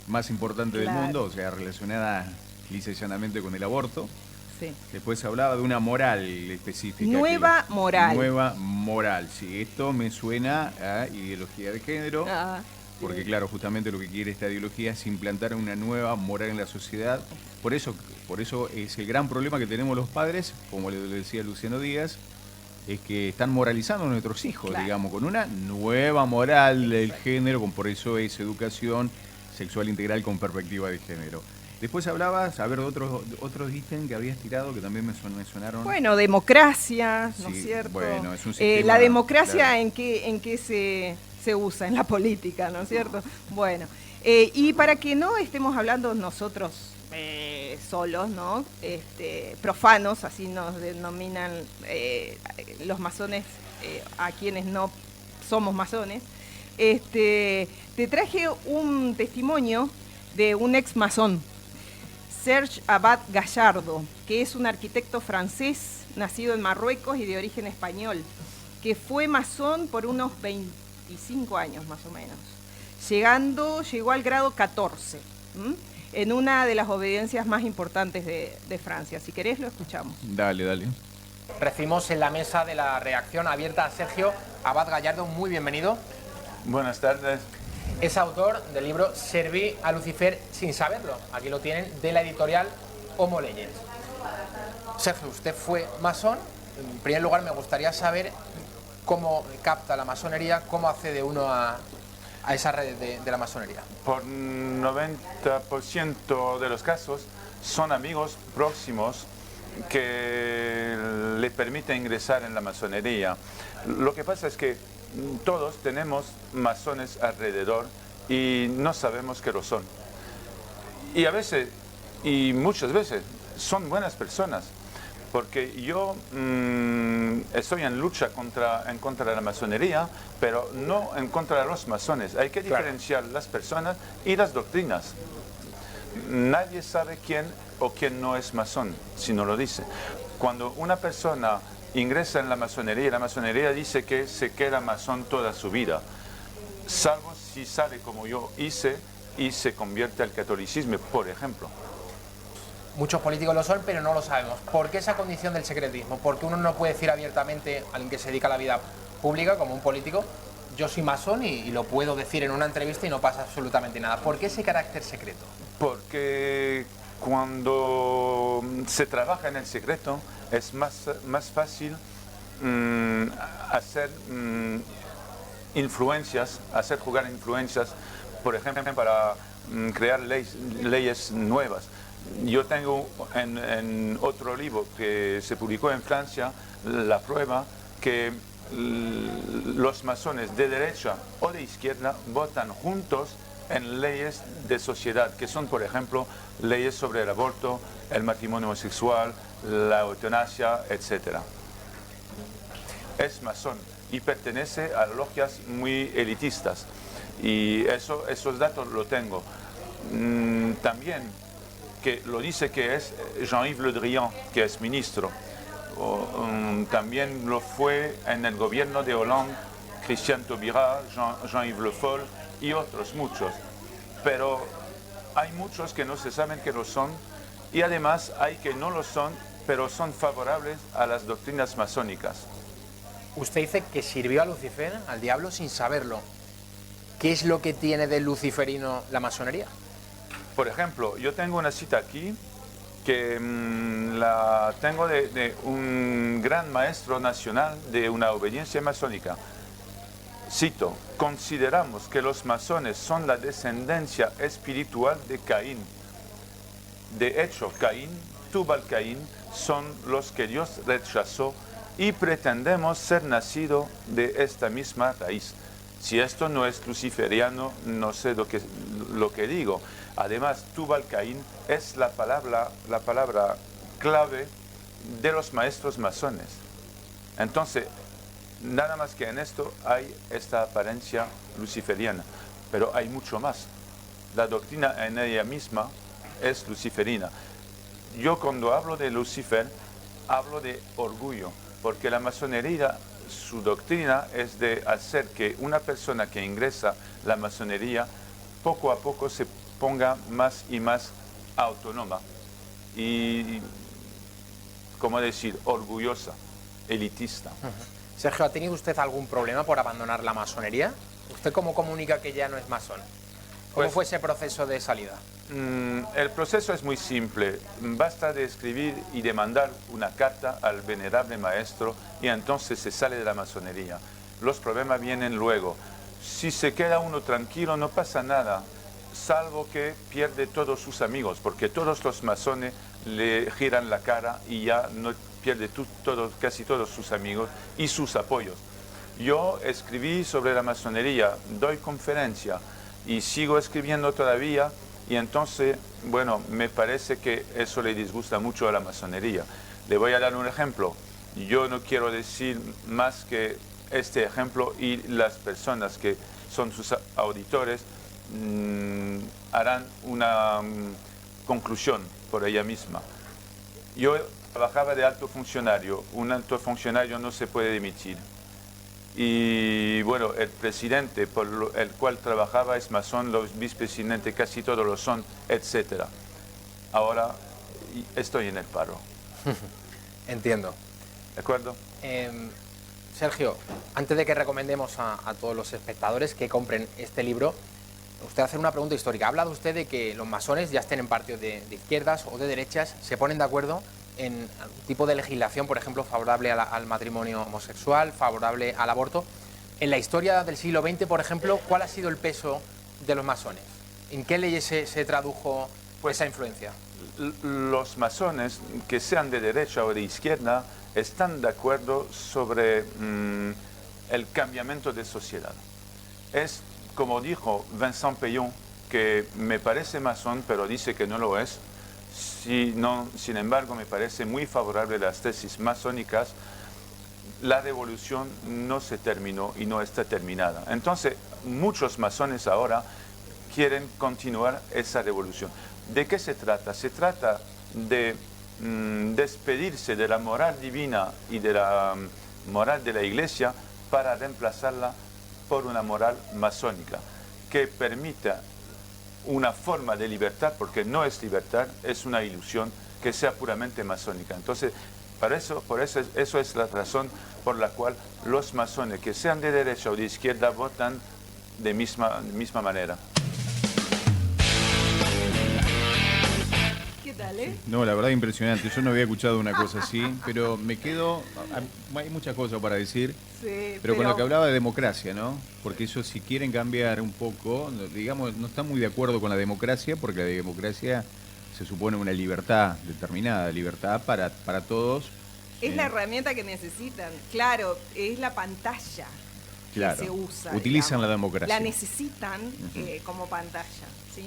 más importante del mundo, o sea, relacionada lisa y llanamente con el aborto. Sí. Después hablaba de una moral específica. Nueva moral, sí. Esto me suena a ideología de género, porque claro, justamente lo que quiere esta ideología es implantar una nueva moral en la sociedad. Por eso es el gran problema que tenemos los padres, como le decía Luciano Díaz, es que están moralizando a nuestros hijos, digamos, con una nueva moral del género, por eso es educación sexual integral con perspectiva de género. Después hablabas, a ver, de otros ítems que habías tirado que también me sonaron. Bueno, democracia, ¿no es cierto? Bueno, es un sistema, la democracia, claro. ¿En qué se usa? En la política, ¿no es cierto? Bueno, y para que no estemos hablando nosotros solos, ¿no? Profanos, así nos denominan los masones a quienes no somos masones, te traje un testimonio de un ex masón, Serge Abad Gallardo, que es un arquitecto francés nacido en Marruecos y de origen español, que fue masón por unos 25 años más o menos. Llegó al grado 14, en una de las obediencias más importantes de Francia. Si querés lo escuchamos. Dale. Recibimos en la mesa de la reacción abierta a Sergio Abad Gallardo. Muy bienvenido. Buenas tardes. Es autor del libro Serví a Lucifer sin saberlo. Aquí lo tienen, de la editorial Homo Legends. Sergio, usted fue masón. En primer lugar, me gustaría saber cómo capta la masonería, cómo accede uno a esa red de la masonería. Por 90% de los casos son amigos próximos que le permiten ingresar en la masonería. Lo que pasa es que todos tenemos masones alrededor y no sabemos que lo son. Y a veces, y muchas veces, son buenas personas. Porque yo estoy en lucha en contra de la masonería, pero no en contra de los masones. Hay que diferenciar las personas y las doctrinas. Nadie sabe quién o quién no es masón, si no lo dice. Cuando una persona ingresa en la masonería dice que se queda masón toda su vida, salvo si sale como yo hice y se convierte al catolicismo, por ejemplo. Muchos políticos lo son, pero no lo sabemos. ¿Por qué esa condición del secretismo? Porque uno no puede decir abiertamente a alguien que se dedica a la vida pública, como un político, yo soy masón y lo puedo decir en una entrevista y no pasa absolutamente nada. ¿Por qué ese carácter secreto? Porque cuando cuando se trabaja en el secreto es más fácil hacer hacer jugar influencias, por ejemplo, para crear leyes nuevas. Yo tengo en otro libro que se publicó en Francia la prueba que los masones de derecha o de izquierda votan juntos en leyes de sociedad, que son, por ejemplo, leyes sobre el aborto, el matrimonio homosexual, la eutanasia, etc. Es masón y pertenece a logias muy elitistas. Y esos datos lo tengo. También que lo dice que es Jean-Yves Le Drian, que es ministro. También lo fue en el gobierno de Hollande, Christian Taubira, Jean-Yves Le Foll y otros muchos. Pero hay muchos que no se saben que lo son y además hay que no lo son, pero son favorables a las doctrinas masónicas. Usted dice que sirvió a Lucifer, al diablo, sin saberlo. ¿Qué es lo que tiene de luciferino la masonería? Por ejemplo, yo tengo una cita aquí que la tengo de un gran maestro nacional de una obediencia masónica. Cito: consideramos que los masones son la descendencia espiritual de Caín. De hecho, Caín, Tubal-Caín, son los que Dios rechazó y pretendemos ser nacido de esta misma raíz. Si esto no es luciferiano, no sé lo que digo. Además, Tubal-Caín es la palabra clave de los maestros masones. Entonces, nada más que en esto hay esta apariencia luciferiana, pero hay mucho más. La doctrina en ella misma es luciferina. Yo cuando hablo de Lucifer, hablo de orgullo, porque la masonería, su doctrina es de hacer que una persona que ingresa la masonería poco a poco se ponga más y más autónoma y, ¿cómo decir?, orgullosa, elitista. Sergio, ¿ha tenido usted algún problema por abandonar la masonería? ¿Usted cómo comunica que ya no es masón? ¿Cómo fue ese proceso de salida? El proceso es muy simple. Basta de escribir y de mandar una carta al venerable maestro y entonces se sale de la masonería. Los problemas vienen luego. Si se queda uno tranquilo no pasa nada, salvo que pierde todos sus amigos, porque todos los masones le giran la cara y ya no pierde casi todos sus amigos y sus apoyos. Yo escribí sobre la masonería, doy conferencia y sigo escribiendo todavía, y entonces, bueno, me parece que eso le disgusta mucho a la masonería. Le voy a dar un ejemplo. Yo no quiero decir más que este ejemplo y las personas que son sus auditores harán una conclusión por ella misma. Yo trabajaba de alto funcionario. Un alto funcionario no se puede dimitir. Y bueno, el presidente por el cual trabajaba es masón, los vicepresidentes casi todos lo son, etc. Ahora estoy en el paro. Entiendo. ¿De acuerdo? Sergio, antes de que recomendemos a todos los espectadores que compren este libro, usted hace una pregunta histórica. Ha hablado usted de que los masones, ya estén en partidos de izquierdas o de derechas, se ponen de acuerdo en algún tipo de legislación, por ejemplo, favorable al matrimonio homosexual, favorable al aborto. En la historia del siglo XX, por ejemplo, ¿cuál ha sido el peso de los masones? ¿En qué leyes se tradujo esa influencia? Los masones, que sean de derecha o de izquierda, están de acuerdo sobre el cambiamiento de sociedad. Es como dijo Vincent Peillon, que me parece masón, pero dice que no lo es. Sin embargo, me parece muy favorable las tesis masónicas. La revolución no se terminó y no está terminada. Entonces, muchos masones ahora quieren continuar esa revolución. ¿De qué se trata? Se trata de despedirse de la moral divina y de la moral de la Iglesia para reemplazarla por una moral masónica que permita una forma de libertad, porque no es libertad, es una ilusión, que sea puramente masónica. Entonces, eso es la razón por la cual los masones, que sean de derecha o de izquierda, votan de misma manera. ¿Qué tal? ¿vale? No, la verdad impresionante. Yo no había escuchado una cosa así, pero me quedo... Hay muchas cosas para decir, Sí, pero con lo que hablaba de democracia, ¿no? Porque ellos si quieren cambiar un poco, digamos, no están muy de acuerdo con la democracia, porque la democracia se supone una libertad determinada, libertad para todos. Es la herramienta que necesitan. Claro, es la pantalla Claro, que se usa. utilizan digamos. la democracia. La necesitan como pantalla, ¿sí?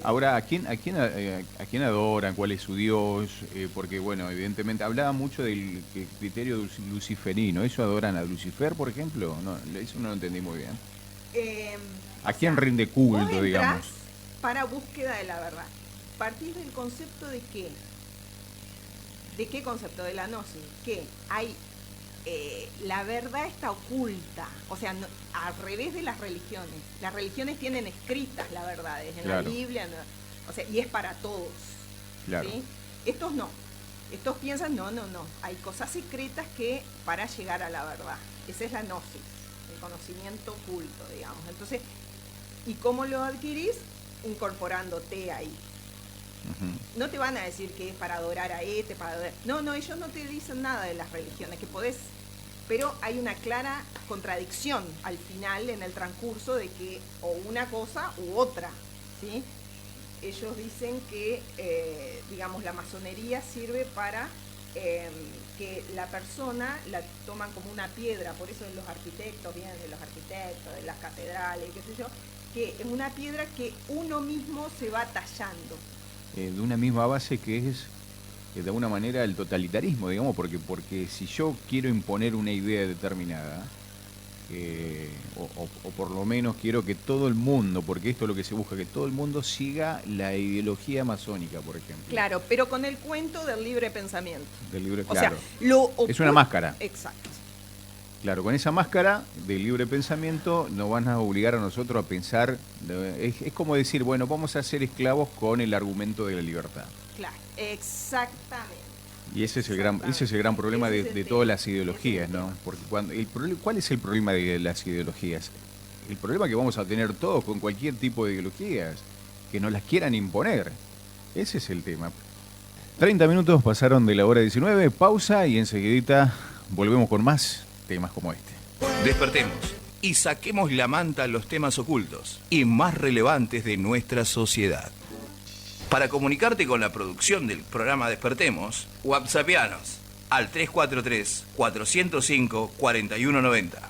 Ahora, ¿a quién adoran? ¿Cuál es su Dios? Porque, bueno, evidentemente, hablaba mucho del criterio luciferino. ¿Eso adoran a Lucifer, por ejemplo? No, eso no lo entendí muy bien. ¿A quién rinde Vos culto, entrás digamos? para búsqueda de la verdad. Partís del concepto de qué. ¿De qué concepto? De la gnosis. Que hay... la verdad está oculta, o sea, al revés de las religiones. Las religiones tienen escritas las verdades en Claro. la Biblia, o sea, y es para todos. Claro. ¿Sí? Estos no. Estos piensan, no. Hay cosas secretas que para llegar a la verdad. Esa es la gnosis, el conocimiento oculto, digamos. Entonces, ¿y cómo lo adquirís? Incorporándote ahí. No te van a decir que es para adorar a para adorar. No, ellos no te dicen nada de las religiones, que podés, pero hay una clara contradicción al final en el transcurso de que o una cosa u otra, ¿sí? Ellos dicen que, digamos, la masonería sirve para que la persona la toman como una piedra, por eso los arquitectos, vienen de los arquitectos, de las catedrales, qué sé yo, que es una piedra que uno mismo se va tallando. De una misma base que es, de alguna manera, el totalitarismo, digamos, porque si yo quiero imponer una idea determinada, o por lo menos quiero que todo el mundo, porque esto es lo que se busca, que todo el mundo siga la ideología masónica, por ejemplo. Claro, pero con el cuento del libre pensamiento. Del libre, O claro. sea, es una máscara. Exacto. Claro, con esa máscara del libre pensamiento nos van a obligar a nosotros a pensar, es como decir, bueno, vamos a ser esclavos con el argumento de la libertad. Claro, exactamente. Y ese es el gran problema Ese es el de tema. todas las ideologías, ¿no? Porque ¿cuál es el problema de las ideologías? El problema que vamos a tener todos con cualquier tipo de ideologías, que nos las quieran imponer. Ese es el tema. 30 minutos pasaron de la hora 19, pausa y enseguidita volvemos con más temas como este. Despertemos y saquemos la manta a los temas ocultos y más relevantes de nuestra sociedad. Para comunicarte con la producción del programa Despertemos, WhatsAppianos al 343-405-4190.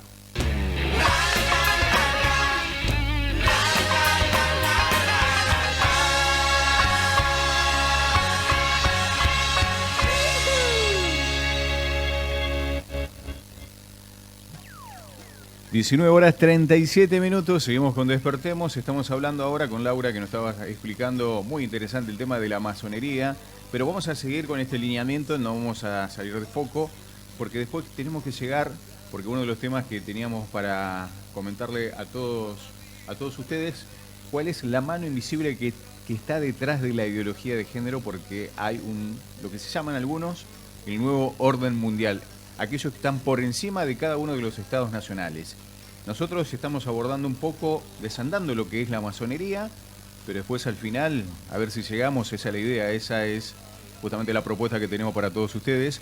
(19:37), seguimos con Despertemos. Estamos hablando ahora con Laura, que nos estaba explicando muy interesante el tema de la masonería, pero vamos a seguir con este lineamiento, no vamos a salir de foco, porque después tenemos que llegar, porque uno de los temas que teníamos para comentarle a todos ustedes, cuál es la mano invisible que está detrás de la ideología de género, porque hay lo que se llaman algunos el nuevo orden mundial, aquellos que están por encima de cada uno de los estados nacionales. Nosotros estamos abordando un poco, desandando lo que es la masonería, pero después al final, a ver si llegamos, esa es la idea, esa es justamente la propuesta que tenemos para todos ustedes.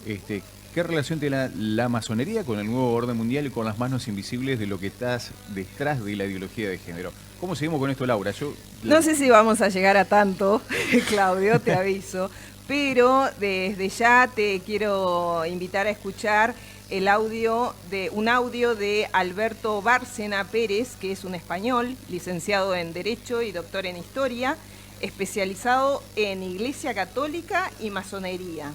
¿Qué relación tiene la masonería con el nuevo orden mundial y con las manos invisibles de lo que está detrás de la ideología de género? ¿Cómo seguimos con esto, Laura? No sé si vamos a llegar a tanto, Claudio, te aviso, pero desde ya te quiero invitar a escuchar un audio de Alberto Bárcena Pérez, que es un español, licenciado en Derecho y doctor en Historia, especializado en Iglesia Católica y masonería,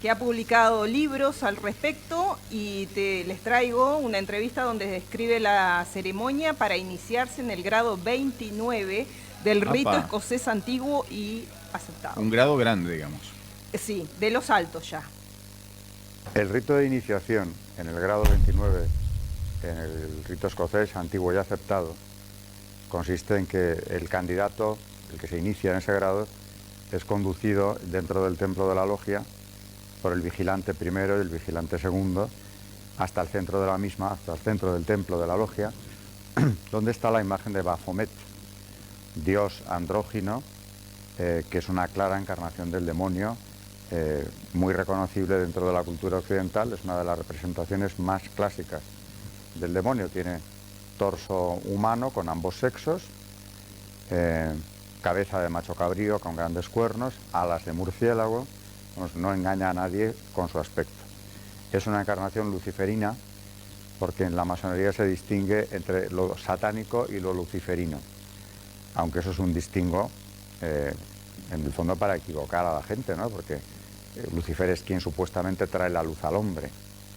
que ha publicado libros al respecto, y les traigo una entrevista donde describe la ceremonia para iniciarse en el grado 29 del rito escocés antiguo y aceptado. Un grado grande, digamos. Sí, de los altos ya. El rito de iniciación en el grado 29, en el rito escocés antiguo y aceptado, consiste en que el candidato, el que se inicia en ese grado, es conducido dentro del templo de la logia por el vigilante primero y el vigilante segundo hasta el centro de la misma, hasta el centro del templo de la logia, donde está la imagen de Baphomet, dios andrógino que es una clara encarnación del demonio, muy reconocible dentro de la cultura occidental. Es una de las representaciones más clásicas del demonio. Tiene torso humano con ambos sexos, cabeza de macho cabrío con grandes cuernos, alas de murciélago. No engaña a nadie con su aspecto. Es una encarnación luciferina, porque en la masonería se distingue entre lo satánico y lo luciferino, aunque eso es un distingo en el fondo para equivocar a la gente, ¿no? Porque Lucifer es quien supuestamente trae la luz al hombre,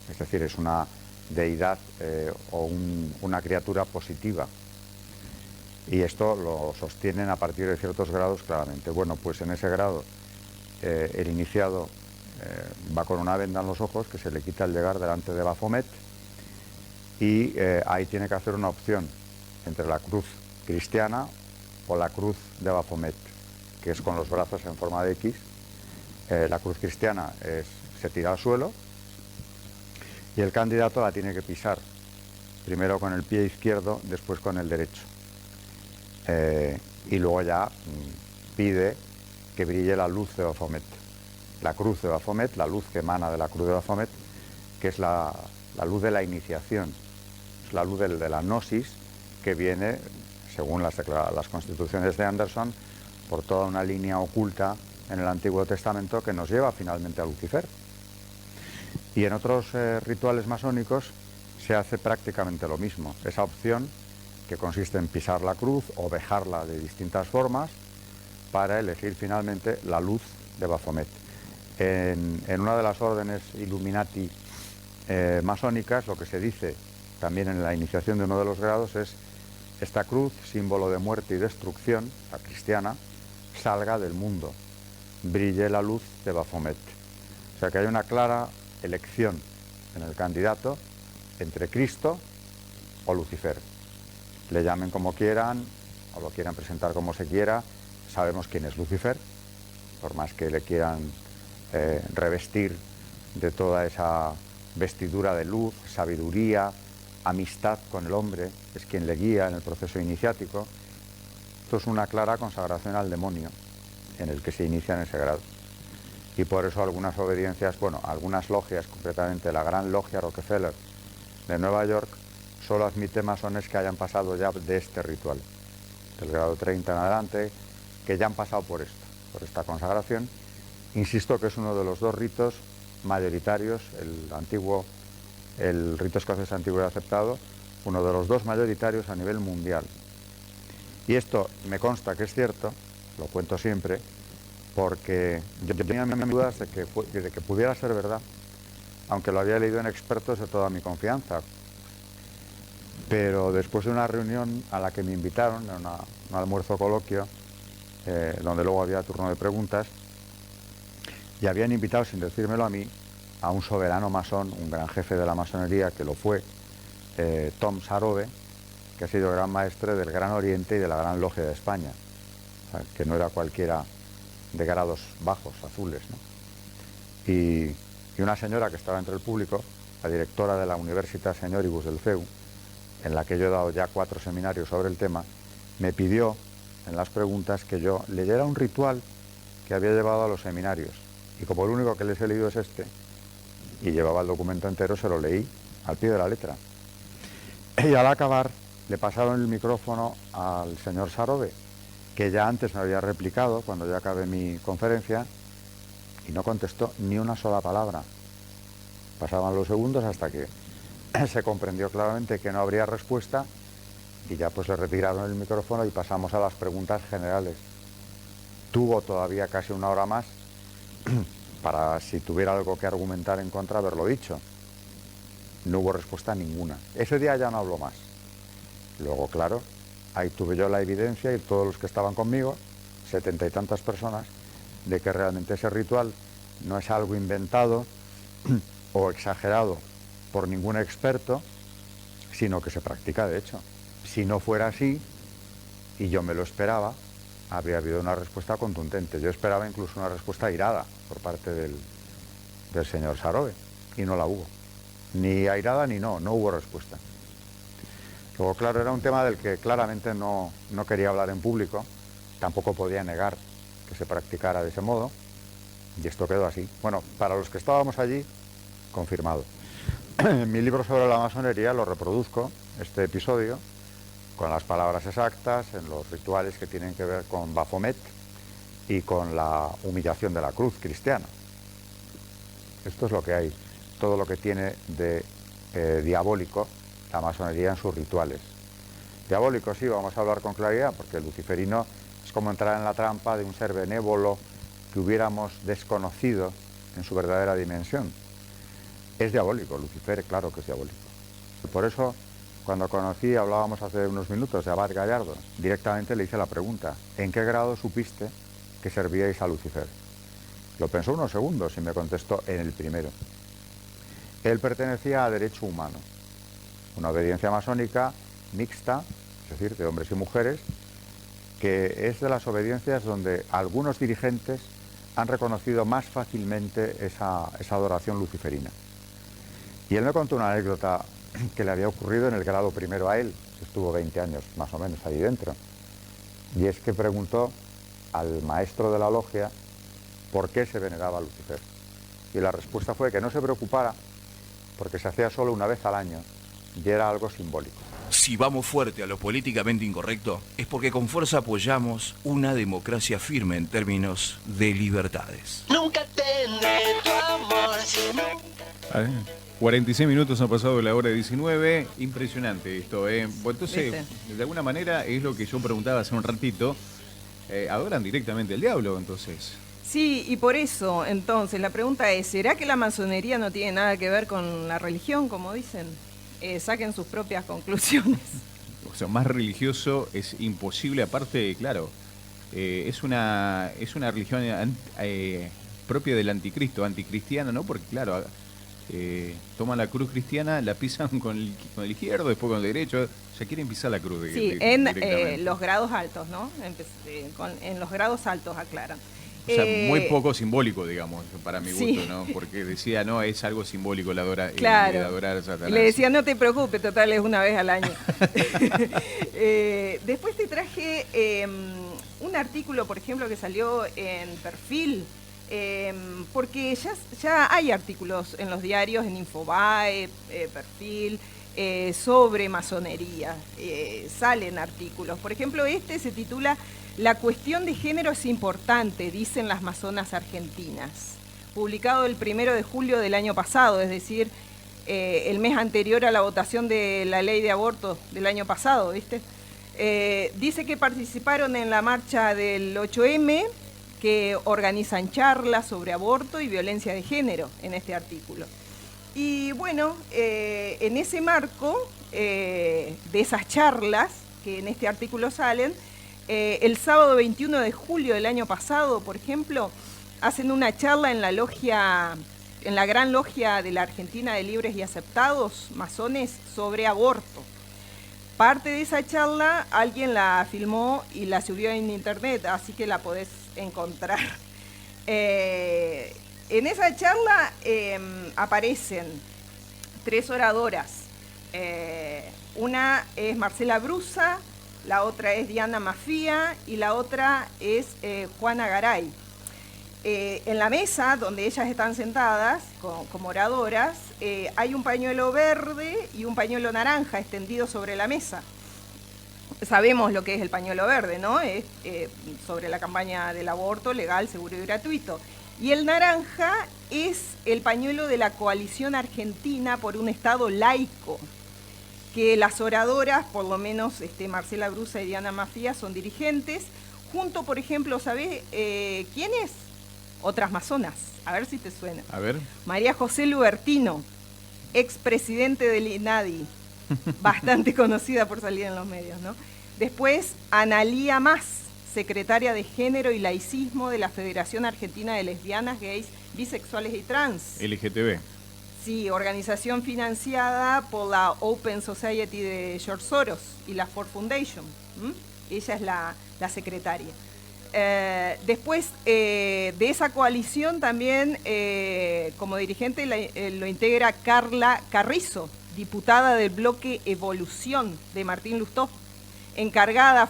es decir, es una deidad o una criatura positiva, y esto lo sostienen a partir de ciertos grados claramente. Bueno, pues en ese grado el iniciado va con una venda en los ojos que se le quita al llegar delante de Baphomet, y ahí tiene que hacer una opción entre la cruz cristiana o la cruz de Baphomet, que es con los brazos en forma de X. La cruz cristiana se tira al suelo y el candidato la tiene que pisar, primero con el pie izquierdo, después con el derecho, y luego ya pide que brille la luz de Baphomet, la cruz de Baphomet, la luz que emana de la cruz de Baphomet, que es la luz de la iniciación, es la luz de la gnosis, que viene, según las constituciones de Anderson, por toda una línea oculta en el Antiguo Testamento que nos lleva finalmente a Lucifer. Y en otros rituales masónicos se hace prácticamente lo mismo, esa opción que consiste en pisar la cruz o vejarla de distintas formas para elegir finalmente la luz de Baphomet. En una de las órdenes Illuminati masónicas, lo que se dice también en la iniciación de uno de los grados es: esta cruz, símbolo de muerte y destrucción, la cristiana, salga del mundo, brille la luz de Baphomet. O sea que hay una clara elección en el candidato entre Cristo o Lucifer. Le llamen como quieran o lo quieran presentar como se quiera, sabemos quién es Lucifer, por más que le quieran revestir de toda esa vestidura de luz, sabiduría, amistad con el hombre, es quien le guía en el proceso iniciático. Esto es una clara consagración al demonio en el que se inicia en ese grado. Y por eso algunas obediencias, bueno, algunas logias, concretamente la Gran Logia Rockefeller de Nueva York, solo admite masones que hayan pasado ya de este ritual, del grado 30 en adelante, que ya han pasado por esto, por esta consagración. Insisto que es uno de los dos ritos mayoritarios, el rito escocés antiguo y aceptado, uno de los dos mayoritarios a nivel mundial. Y esto me consta que es cierto, lo cuento siempre, porque yo tenía mis dudas de que pudiera ser verdad, aunque lo había leído en expertos de toda mi confianza. Pero después de una reunión a la que me invitaron, en un almuerzo coloquio, donde luego había turno de preguntas, y habían invitado, sin decírmelo a mí, a un soberano masón, un gran jefe de la masonería, que lo fue, Tom Sarobe, que ha sido gran maestre del Gran Oriente y de la Gran Logia de España, o sea, que no era cualquiera de grados bajos, azules, ¿no? Y una señora que estaba entre el público, la directora de la Universitas Señoribus del CEU, en la que yo he dado ya 4 seminarios sobre el tema, me pidió en las preguntas que yo leyera un ritual que había llevado a los seminarios. Y como el único que les he leído es este, y llevaba el documento entero, se lo leí al pie de la letra. Y al acabar le pasaron el micrófono al señor Sarobe, que ya antes me había replicado cuando ya acabé mi conferencia, y no contestó ni una sola palabra. Pasaban los segundos hasta que se comprendió claramente que no habría respuesta, y ya pues le retiraron el micrófono y pasamos a las preguntas generales. Tuvo todavía casi una hora más para, si tuviera algo que argumentar en contra, haberlo dicho. No hubo respuesta ninguna. Ese día ya no habló más. Luego, claro, ahí tuve yo la evidencia, y todos los que estaban conmigo, 70 y tantas personas, de que realmente ese ritual no es algo inventado o exagerado por ningún experto, sino que se practica de hecho. Si no fuera así, y yo me lo esperaba, habría habido una respuesta contundente. Yo esperaba incluso una respuesta airada por parte del señor Sarobe, y no la hubo. Ni airada ni no hubo respuesta. Luego, claro, era un tema del que claramente no quería hablar en público, tampoco podía negar que se practicara de ese modo, y esto quedó así. Bueno, para los que estábamos allí, confirmado. En mi libro sobre la masonería lo reproduzco, este episodio, con las palabras exactas, en los rituales que tienen que ver con Baphomet y con la humillación de la cruz cristiana. Esto es lo que hay, todo lo que tiene de diabólico la masonería en sus rituales. Diabólico, sí, vamos a hablar con claridad, porque el luciferino es como entrar en la trampa de un ser benévolo que hubiéramos desconocido en su verdadera dimensión. Es diabólico, Lucifer, claro que es diabólico. Por eso, cuando conocí, hablábamos hace unos minutos de Abad Gallardo, directamente le hice la pregunta, ¿en qué grado supiste que servíais a Lucifer? Lo pensó unos segundos y me contestó, en el primero. Él pertenecía a Derecho Humano, una obediencia masónica mixta, es decir, de hombres y mujeres, que es de las obediencias donde algunos dirigentes han reconocido más fácilmente esa adoración luciferina. Y él me contó una anécdota que le había ocurrido en el grado primero a él, estuvo 20 años más o menos ahí dentro, y es que preguntó al maestro de la logia por qué se veneraba a Lucifer. Y la respuesta fue que no se preocupara porque se hacía solo una vez al año y era algo simbólico. Si vamos fuerte a lo políticamente incorrecto, es porque con fuerza apoyamos una democracia firme en términos de libertades. Nunca tendré tu amor si nunca... 46 minutos han pasado de la hora 19. Impresionante esto, ¿eh? Bueno, entonces, de alguna manera, es lo que yo preguntaba hace un ratito. Adoran directamente al diablo, entonces. Sí, y por eso, entonces, la pregunta es, ¿será que la masonería no tiene nada que ver con la religión, como dicen? Saquen sus propias conclusiones. O sea, más religioso es imposible, aparte, claro, es una religión propia del anticristo, anticristiana, ¿no? Porque, claro, toman la cruz cristiana, la pisan con el izquierdo, después con el derecho, ya quieren pisar la cruz. Sí, en los grados altos, ¿no? En los grados altos aclaran. O sea, muy poco simbólico, digamos, para mi gusto, sí. ¿no? Porque decía, no, es algo simbólico el adorar a Satanás. Le decía, no te preocupes, total, es una vez al año. Después te traje un artículo, por ejemplo, que salió en Perfil, porque ya hay artículos en los diarios, en Infobae, Perfil, sobre masonería. Salen artículos. Por ejemplo, este se titula La cuestión de género es importante, dicen las masonas argentinas. Publicado el 1 de julio del año pasado, es decir, el mes anterior a la votación de la ley de aborto del año pasado, ¿viste? Dice que participaron en la marcha del 8M, que organizan charlas sobre aborto y violencia de género en este artículo. Y bueno, en ese marco de esas charlas, que en este artículo salen, el sábado 21 de julio del año pasado, por ejemplo, hacen una charla en la Gran Logia de la Argentina de Libres y Aceptados, masones, sobre aborto. Parte de esa charla alguien la filmó y la subió en internet, así que la podés encontrar. En esa charla aparecen 3 oradoras. Una es Marcela Brusa, la otra es Diana Mafía y la otra es Juana Garay. En la mesa donde ellas están sentadas como oradoras, hay un pañuelo verde y un pañuelo naranja extendido sobre la mesa. Sabemos lo que es el pañuelo verde, ¿no? Es sobre la campaña del aborto legal, seguro y gratuito. Y el naranja es el pañuelo de la Coalición Argentina por un Estado laico, que las oradoras, por lo menos Marcela Brusa y Diana Mafía, son dirigentes, junto, por ejemplo, ¿sabés quién es? Otras masonas, a ver si te suena. A ver. María José Lubertino, expresidente del INADI, bastante conocida por salir en los medios, ¿no? Después, Analía Mas, secretaria de Género y Laicismo de la Federación Argentina de Lesbianas, Gays, Bisexuales y Trans. LGTB. Sí, organización financiada por la Open Society de George Soros y la Ford Foundation. Ella es la secretaria. Después de esa coalición también como dirigente lo integra Carla Carrizo, diputada del bloque Evolución de Martín Lustó.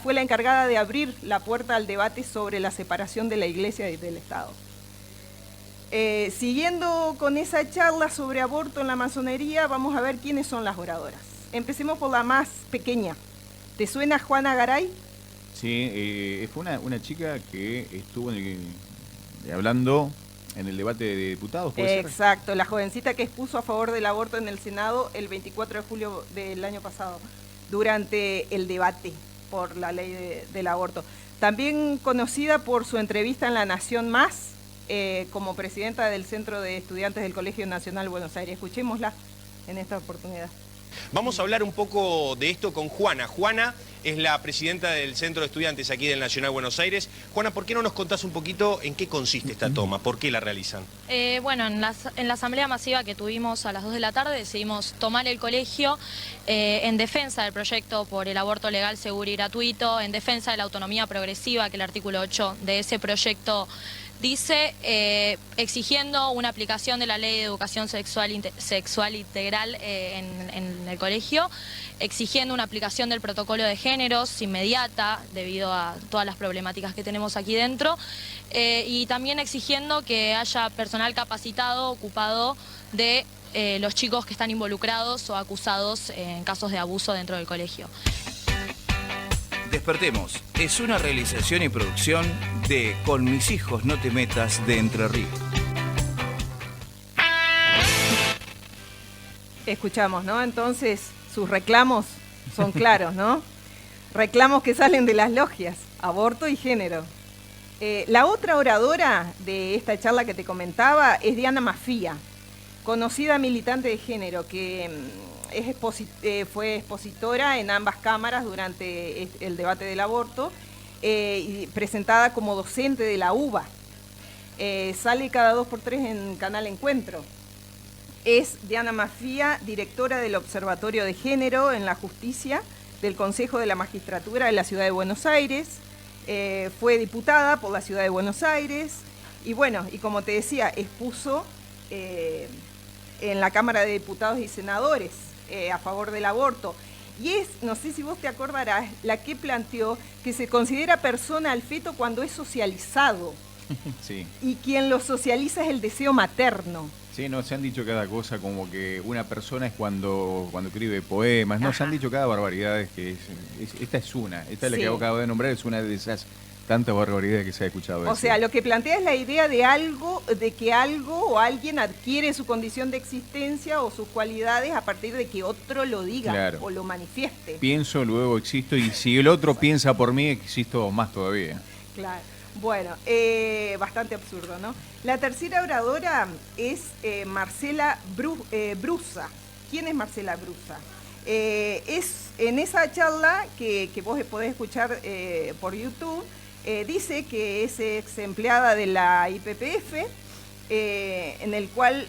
fue la encargada de abrir la puerta al debate sobre la separación de la Iglesia y del Estado. Siguiendo con esa charla sobre aborto en la masonería, vamos a ver quiénes son las oradoras. Empecemos por la más pequeña. ¿Te suena Juana Garay? Sí, fue una chica que estuvo hablando en el debate de diputados, ¿puede ser? Exacto, la jovencita que expuso a favor del aborto en el Senado el 24 de julio del año pasado, durante el debate por la ley del aborto. También conocida por su entrevista en La Nación Más, como presidenta del Centro de Estudiantes del Colegio Nacional Buenos Aires. Escuchémosla en esta oportunidad. Vamos a hablar un poco de esto con Juana. Juana es la presidenta del Centro de Estudiantes aquí del Nacional Buenos Aires. Juana, ¿por qué no nos contás un poquito en qué consiste esta toma? ¿Por qué la realizan? Bueno, en la asamblea masiva que tuvimos a las 2 de la tarde decidimos tomar el colegio en defensa del proyecto por el aborto legal, seguro y gratuito, en defensa de la autonomía progresiva que el artículo 8 de ese proyecto dice, exigiendo una aplicación de la Ley de Educación Sexual Integral en el colegio, exigiendo una aplicación del protocolo de géneros inmediata debido a todas las problemáticas que tenemos aquí dentro, y también exigiendo que haya personal capacitado, ocupado de los chicos que están involucrados o acusados en casos de abuso dentro del colegio. Despertemos es una realización y producción de Con mis hijos no te metas de Entre Ríos. Escuchamos, ¿no? Entonces, sus reclamos son claros, ¿no? Reclamos que salen de las logias, aborto y género. La otra oradora de esta charla que te comentaba es Diana Mafía, conocida militante de género, que fue expositora en ambas cámaras durante el debate del aborto, y presentada como docente de la UBA. Sale cada 2x3 en Canal Encuentro. Es Diana Mafía, directora del Observatorio de Género en la Justicia del Consejo de la Magistratura de la Ciudad de Buenos Aires. Fue diputada por la Ciudad de Buenos Aires y bueno, y como te decía, expuso en la Cámara de Diputados y Senadores a favor del aborto. Y es, no sé si vos te acordarás, la que planteó que se considera persona al feto cuando es socializado. Sí. Y quien lo socializa es el deseo materno. Sí, no, se han dicho cada cosa, como que una persona es cuando escribe poemas, no, se han dicho cada barbaridad, esta es una, esta es la que acabo de nombrar, es una de esas tantas barbaridades que se ha escuchado decir. O sea, lo que plantea es la idea de que algo o alguien adquiere su condición de existencia o sus cualidades a partir de que otro lo diga, claro, o lo manifieste. Pienso, luego existo, y si el otro piensa por mí, existo más todavía. Claro. Bueno, bastante absurdo, ¿no? La tercera oradora es Marcela Brusa. ¿Quién es Marcela Brusa? Es en esa charla que vos podés escuchar por YouTube, dice que es ex empleada de la IPPF, en el cual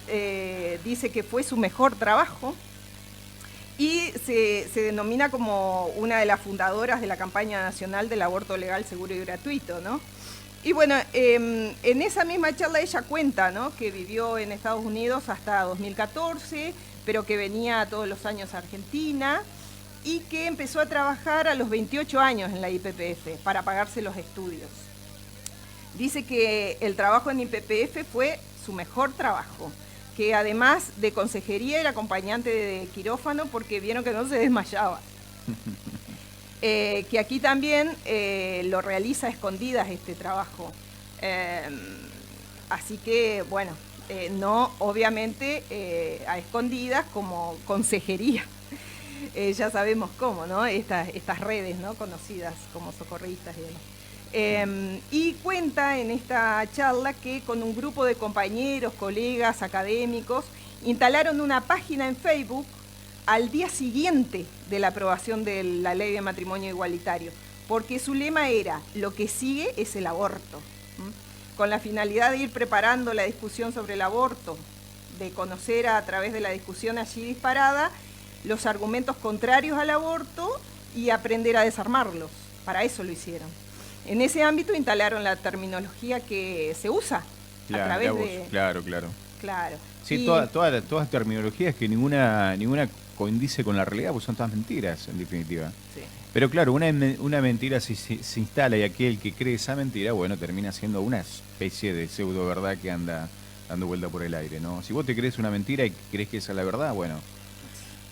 dice que fue su mejor trabajo, y se denomina como una de las fundadoras de la campaña nacional del aborto legal, seguro y gratuito, ¿no? Y bueno, en esa misma charla ella cuenta, ¿no?, que vivió en Estados Unidos hasta 2014, pero que venía todos los años a Argentina y que empezó a trabajar a los 28 años en la IPPF para pagarse los estudios. Dice que el trabajo en IPPF fue su mejor trabajo, que además de consejería era acompañante de quirófano porque vieron que no se desmayaba. Que aquí también lo realiza a escondidas este trabajo. Así que, bueno, no obviamente a escondidas como consejería. Ya sabemos cómo, ¿no? Estas redes, ¿no?, conocidas como socorristas y demás. Y cuenta en esta charla que con un grupo de compañeros, colegas, académicos, instalaron una página en Facebook al día siguiente de la aprobación de la ley de matrimonio igualitario, porque su lema era, lo que sigue es el aborto, con la finalidad de ir preparando la discusión sobre el aborto, de conocer a través de la discusión allí disparada los argumentos contrarios al aborto y aprender a desarmarlos. Para eso lo hicieron. En ese ámbito instalaron la terminología que se usa a través de... Claro. Claro. Sí, Y- todas terminologías que ninguna coincide con la realidad, pues son todas mentiras, en definitiva. Sí. Pero claro, una mentira si se instala y aquel que cree esa mentira, bueno, termina siendo una especie de pseudo verdad que anda dando vuelta por el aire, ¿no? Si vos te crees una mentira y crees que esa es la verdad, bueno,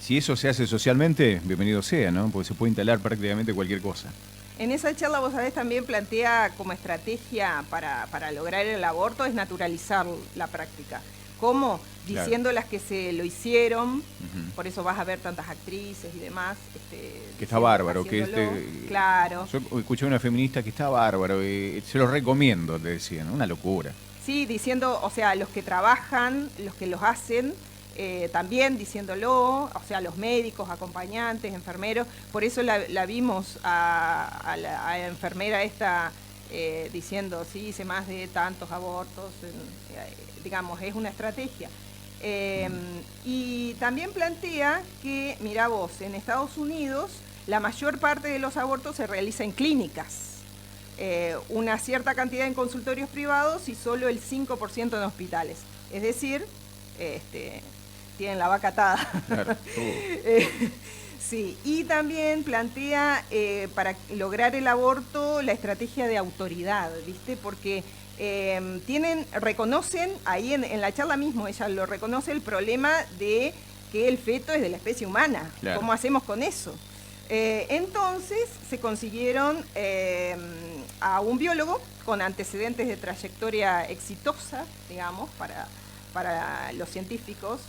si eso se hace socialmente, bienvenido sea, ¿no? Porque se puede instalar prácticamente cualquier cosa. En esa charla, vos sabés, también plantea como estrategia para lograr el aborto es naturalizar la práctica. ¿Cómo? Claro. Diciendo las que se lo hicieron, por eso vas a ver tantas actrices y demás. Que está bárbaro, que Claro. Yo escuché a una feminista que está bárbaro, se lo recomiendo, te decían, una locura. Sí, diciendo, o sea, los que trabajan, los que los hacen, también diciéndolo, o sea, los médicos, acompañantes, enfermeros. Por eso la vimos a la enfermera esta diciendo, sí, hice más de tantos abortos, digamos, es una estrategia. Y también plantea que, mira vos, en Estados Unidos la mayor parte de los abortos se realiza en clínicas. Una cierta cantidad en consultorios privados y solo el 5% en hospitales. Es decir, tienen la vaca atada. Claro. Sí, y también plantea para lograr el aborto la estrategia de autoridad, ¿viste? Porque reconocen, ahí en la charla mismo ella lo reconoce, el problema de que el feto es de la especie humana. Claro. ¿Cómo hacemos con eso? Entonces se consiguieron a un biólogo con antecedentes de trayectoria exitosa, digamos, para los científicos,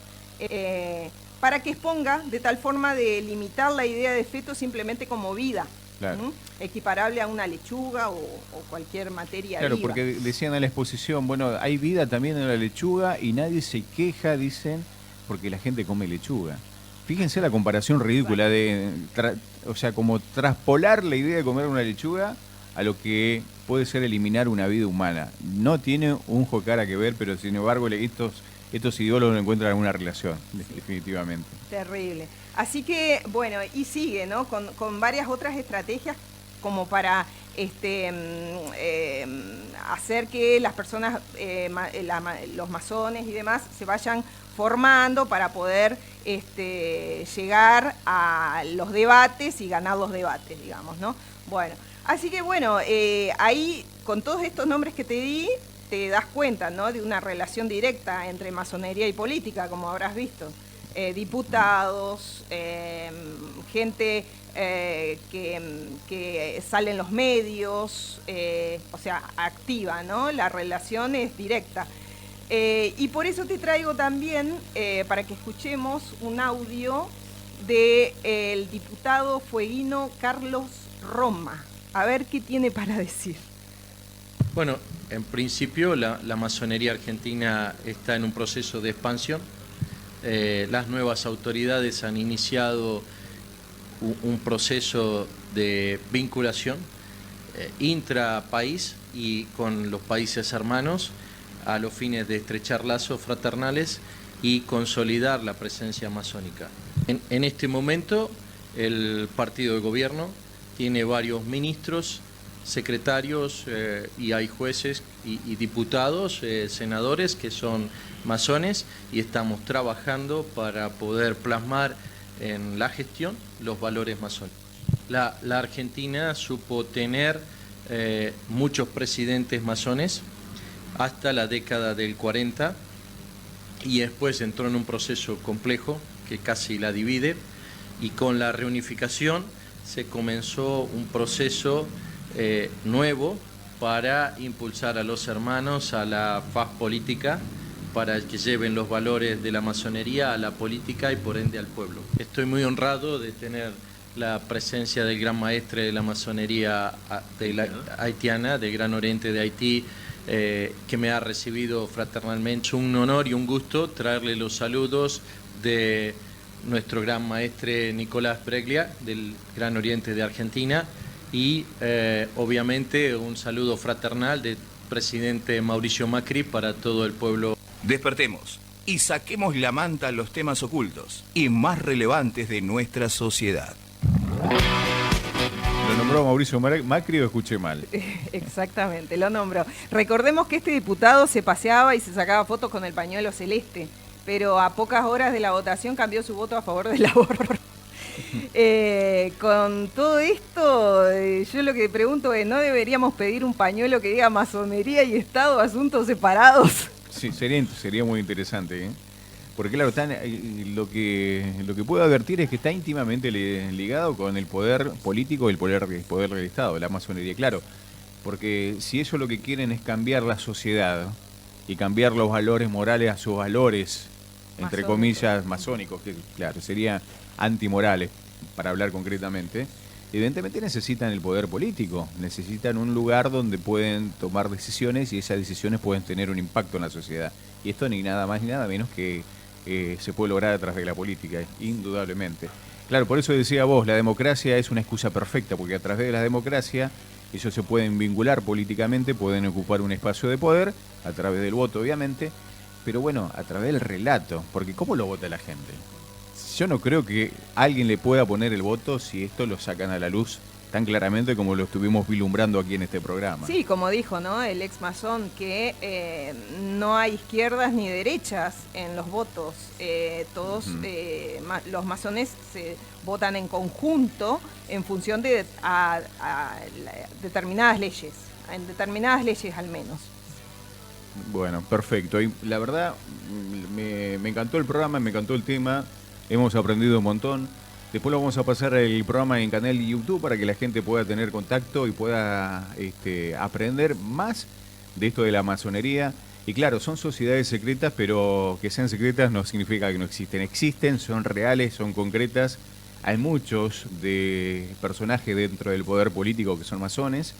para que exponga de tal forma de limitar la idea de feto simplemente como vida, Claro. equiparable a una lechuga o cualquier materia Claro, viva. porque decían en la exposición, bueno, hay vida también en la lechuga y nadie se queja, dicen, porque la gente come lechuga. Fíjense la comparación ridícula de, o sea, como traspolar la idea de comer una lechuga a lo que puede ser eliminar una vida humana. No tiene un jocara que ver, pero sin embargo estos ideólogos no encuentran alguna relación, definitivamente. Terrible. Así que, bueno, y sigue, ¿no? Con varias otras estrategias como para hacer que las personas, los masones y demás, se vayan formando para poder llegar a los debates y ganar los debates, digamos, ¿no? Bueno, así que bueno, ahí con todos estos nombres que te di, te das cuenta, ¿no?, de una relación directa entre masonería y política, como habrás visto. Diputados, gente que sale en los medios, o sea, activa, ¿no? La relación es directa. Y por eso te traigo también, para que escuchemos un audio del diputado fueguino Carlos Roma. A ver qué tiene para decir. Bueno, en principio la masonería argentina está en un proceso de expansión. Las nuevas autoridades han iniciado un proceso de vinculación intrapaís y con los países hermanos a los fines de estrechar lazos fraternales y consolidar la presencia masónica. En este momento el partido de gobierno tiene varios ministros, secretarios y hay jueces y diputados, senadores que son masones y estamos trabajando para poder plasmar en la gestión los valores masónicos. La Argentina supo tener muchos presidentes masones hasta la década del 40 y después entró en un proceso complejo que casi la divide y con la reunificación se comenzó un proceso nuevo para impulsar a los hermanos a la faz política, para que lleven los valores de la masonería a la política y por ende al pueblo. Estoy muy honrado de tener la presencia del gran maestre de la masonería haitiana, del Gran Oriente de Haití, que me ha recibido fraternalmente. Es un honor y un gusto traerle los saludos de nuestro gran maestre Nicolás Breglia, del Gran Oriente de Argentina, y obviamente un saludo fraternal del presidente Mauricio Macri para todo el pueblo. Despertemos y saquemos la manta a los temas ocultos y más relevantes de nuestra sociedad. ¿Lo nombró Mauricio Macri o escuché mal? Exactamente, lo nombró. Recordemos que este diputado se paseaba y se sacaba fotos con el pañuelo celeste, pero a pocas horas de la votación cambió su voto a favor del aborto. Con todo esto, yo lo que pregunto es, ¿no deberíamos pedir un pañuelo que diga masonería y Estado, asuntos separados? Sí, sería muy interesante, ¿eh? Porque claro, lo que puedo advertir es que está íntimamente ligado con el poder político y el poder del Estado, la masonería, claro. Porque si ellos lo que quieren es cambiar la sociedad y cambiar los valores morales a sus valores, entre comillas, masónicos, que claro, sería antimorales, para hablar concretamente, evidentemente necesitan el poder político, necesitan un lugar donde pueden tomar decisiones y esas decisiones pueden tener un impacto en la sociedad. Y esto ni nada más ni nada menos que se puede lograr a través de la política, indudablemente. Claro, por eso decía vos, la democracia es una excusa perfecta, porque a través de la democracia ellos se pueden vincular políticamente, pueden ocupar un espacio de poder, a través del voto obviamente, pero bueno, a través del relato, porque ¿cómo lo vota la gente? Yo no creo que alguien le pueda poner el voto si esto lo sacan a la luz tan claramente como lo estuvimos vislumbrando aquí en este programa. Sí, como dijo, ¿no?, el ex masón, que no hay izquierdas ni derechas en los votos. Todos los masones se votan en conjunto en función de determinadas leyes, en determinadas leyes al menos. Bueno, perfecto. Y la verdad, me encantó el programa, me encantó el tema. Hemos aprendido un montón. Después lo vamos a pasar el programa en canal de YouTube para que la gente pueda tener contacto y pueda aprender más de esto de la masonería. Y claro, son sociedades secretas, pero que sean secretas no significa que no existen. Existen, son reales, son concretas. Hay muchos de personajes dentro del poder político que son masones.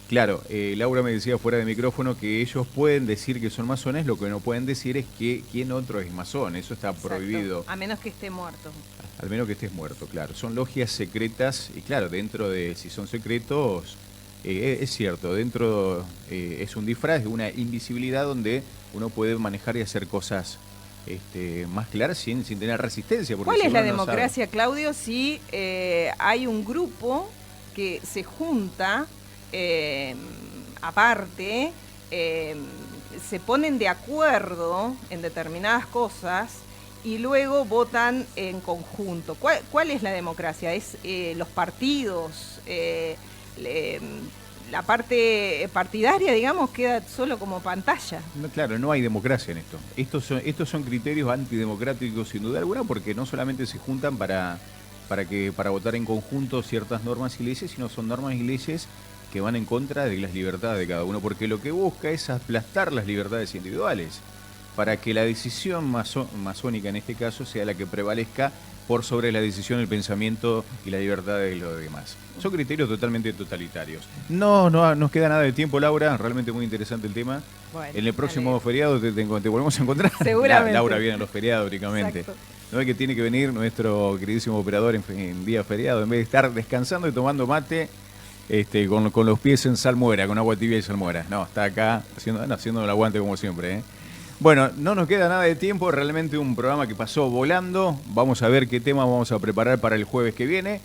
Claro, Laura me decía fuera de micrófono que ellos pueden decir que son masones, lo que no pueden decir es que quién otro es masón, eso está prohibido. A menos que esté muerto. Al menos que estés muerto, claro. Son logias secretas y claro, dentro de, si son secretos, es cierto, dentro es un disfraz, es una invisibilidad donde uno puede manejar y hacer cosas más claras sin tener resistencia. Porque ¿Cuál si es la uno no democracia, sabe... Claudio, si hay un grupo que se junta... aparte, se ponen de acuerdo en determinadas cosas y luego votan en conjunto? ¿Cuál es la democracia? ¿Es los partidos? La parte partidaria, digamos, queda solo como pantalla. No, claro, no hay democracia en esto. Estos son criterios antidemocráticos sin duda alguna, porque no solamente se juntan para votar en conjunto ciertas normas y leyes, sino son normas y leyes que van en contra de las libertades de cada uno, porque lo que busca es aplastar las libertades individuales, para que la decisión masónica en este caso sea la que prevalezca por sobre la decisión, el pensamiento y la libertad de los demás. Son criterios totalmente totalitarios. No nos queda nada de tiempo, Laura, realmente muy interesante el tema. Bueno, en el próximo feriado te volvemos a encontrar. Seguramente. Laura viene a los feriados, únicamente. Exacto. No es que tiene que venir nuestro queridísimo operador en día feriado, en vez de estar descansando y tomando mate, con los pies en salmuera, con agua tibia y salmuera. No, está acá haciendo el aguante como siempre, ¿eh? Bueno, no nos queda nada de tiempo, realmente un programa que pasó volando. Vamos a ver qué tema vamos a preparar para el jueves que viene.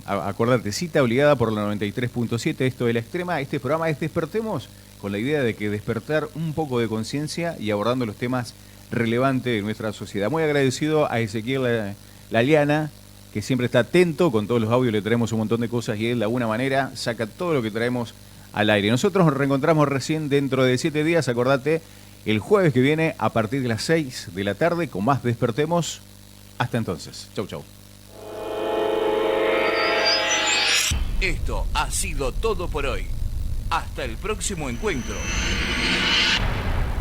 Acordarte, cita obligada por la 93.7, esto de La Extrema. Este programa es Despertemos, con la idea de que despertar un poco de conciencia y abordando los temas relevantes de nuestra sociedad. Muy agradecido a Ezequiel Laliana, que siempre está atento con todos los audios, le traemos un montón de cosas y él de alguna manera saca todo lo que traemos al aire. Nosotros nos reencontramos recién dentro de 7 días, acordate, el jueves que viene a partir de las 6 de la tarde con más Despertemos. Hasta entonces. Chau, chau. Esto ha sido todo por hoy. Hasta el próximo encuentro.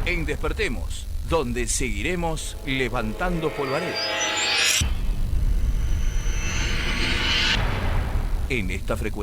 En Despertemos, donde seguiremos levantando polvareda. En esta frecuencia.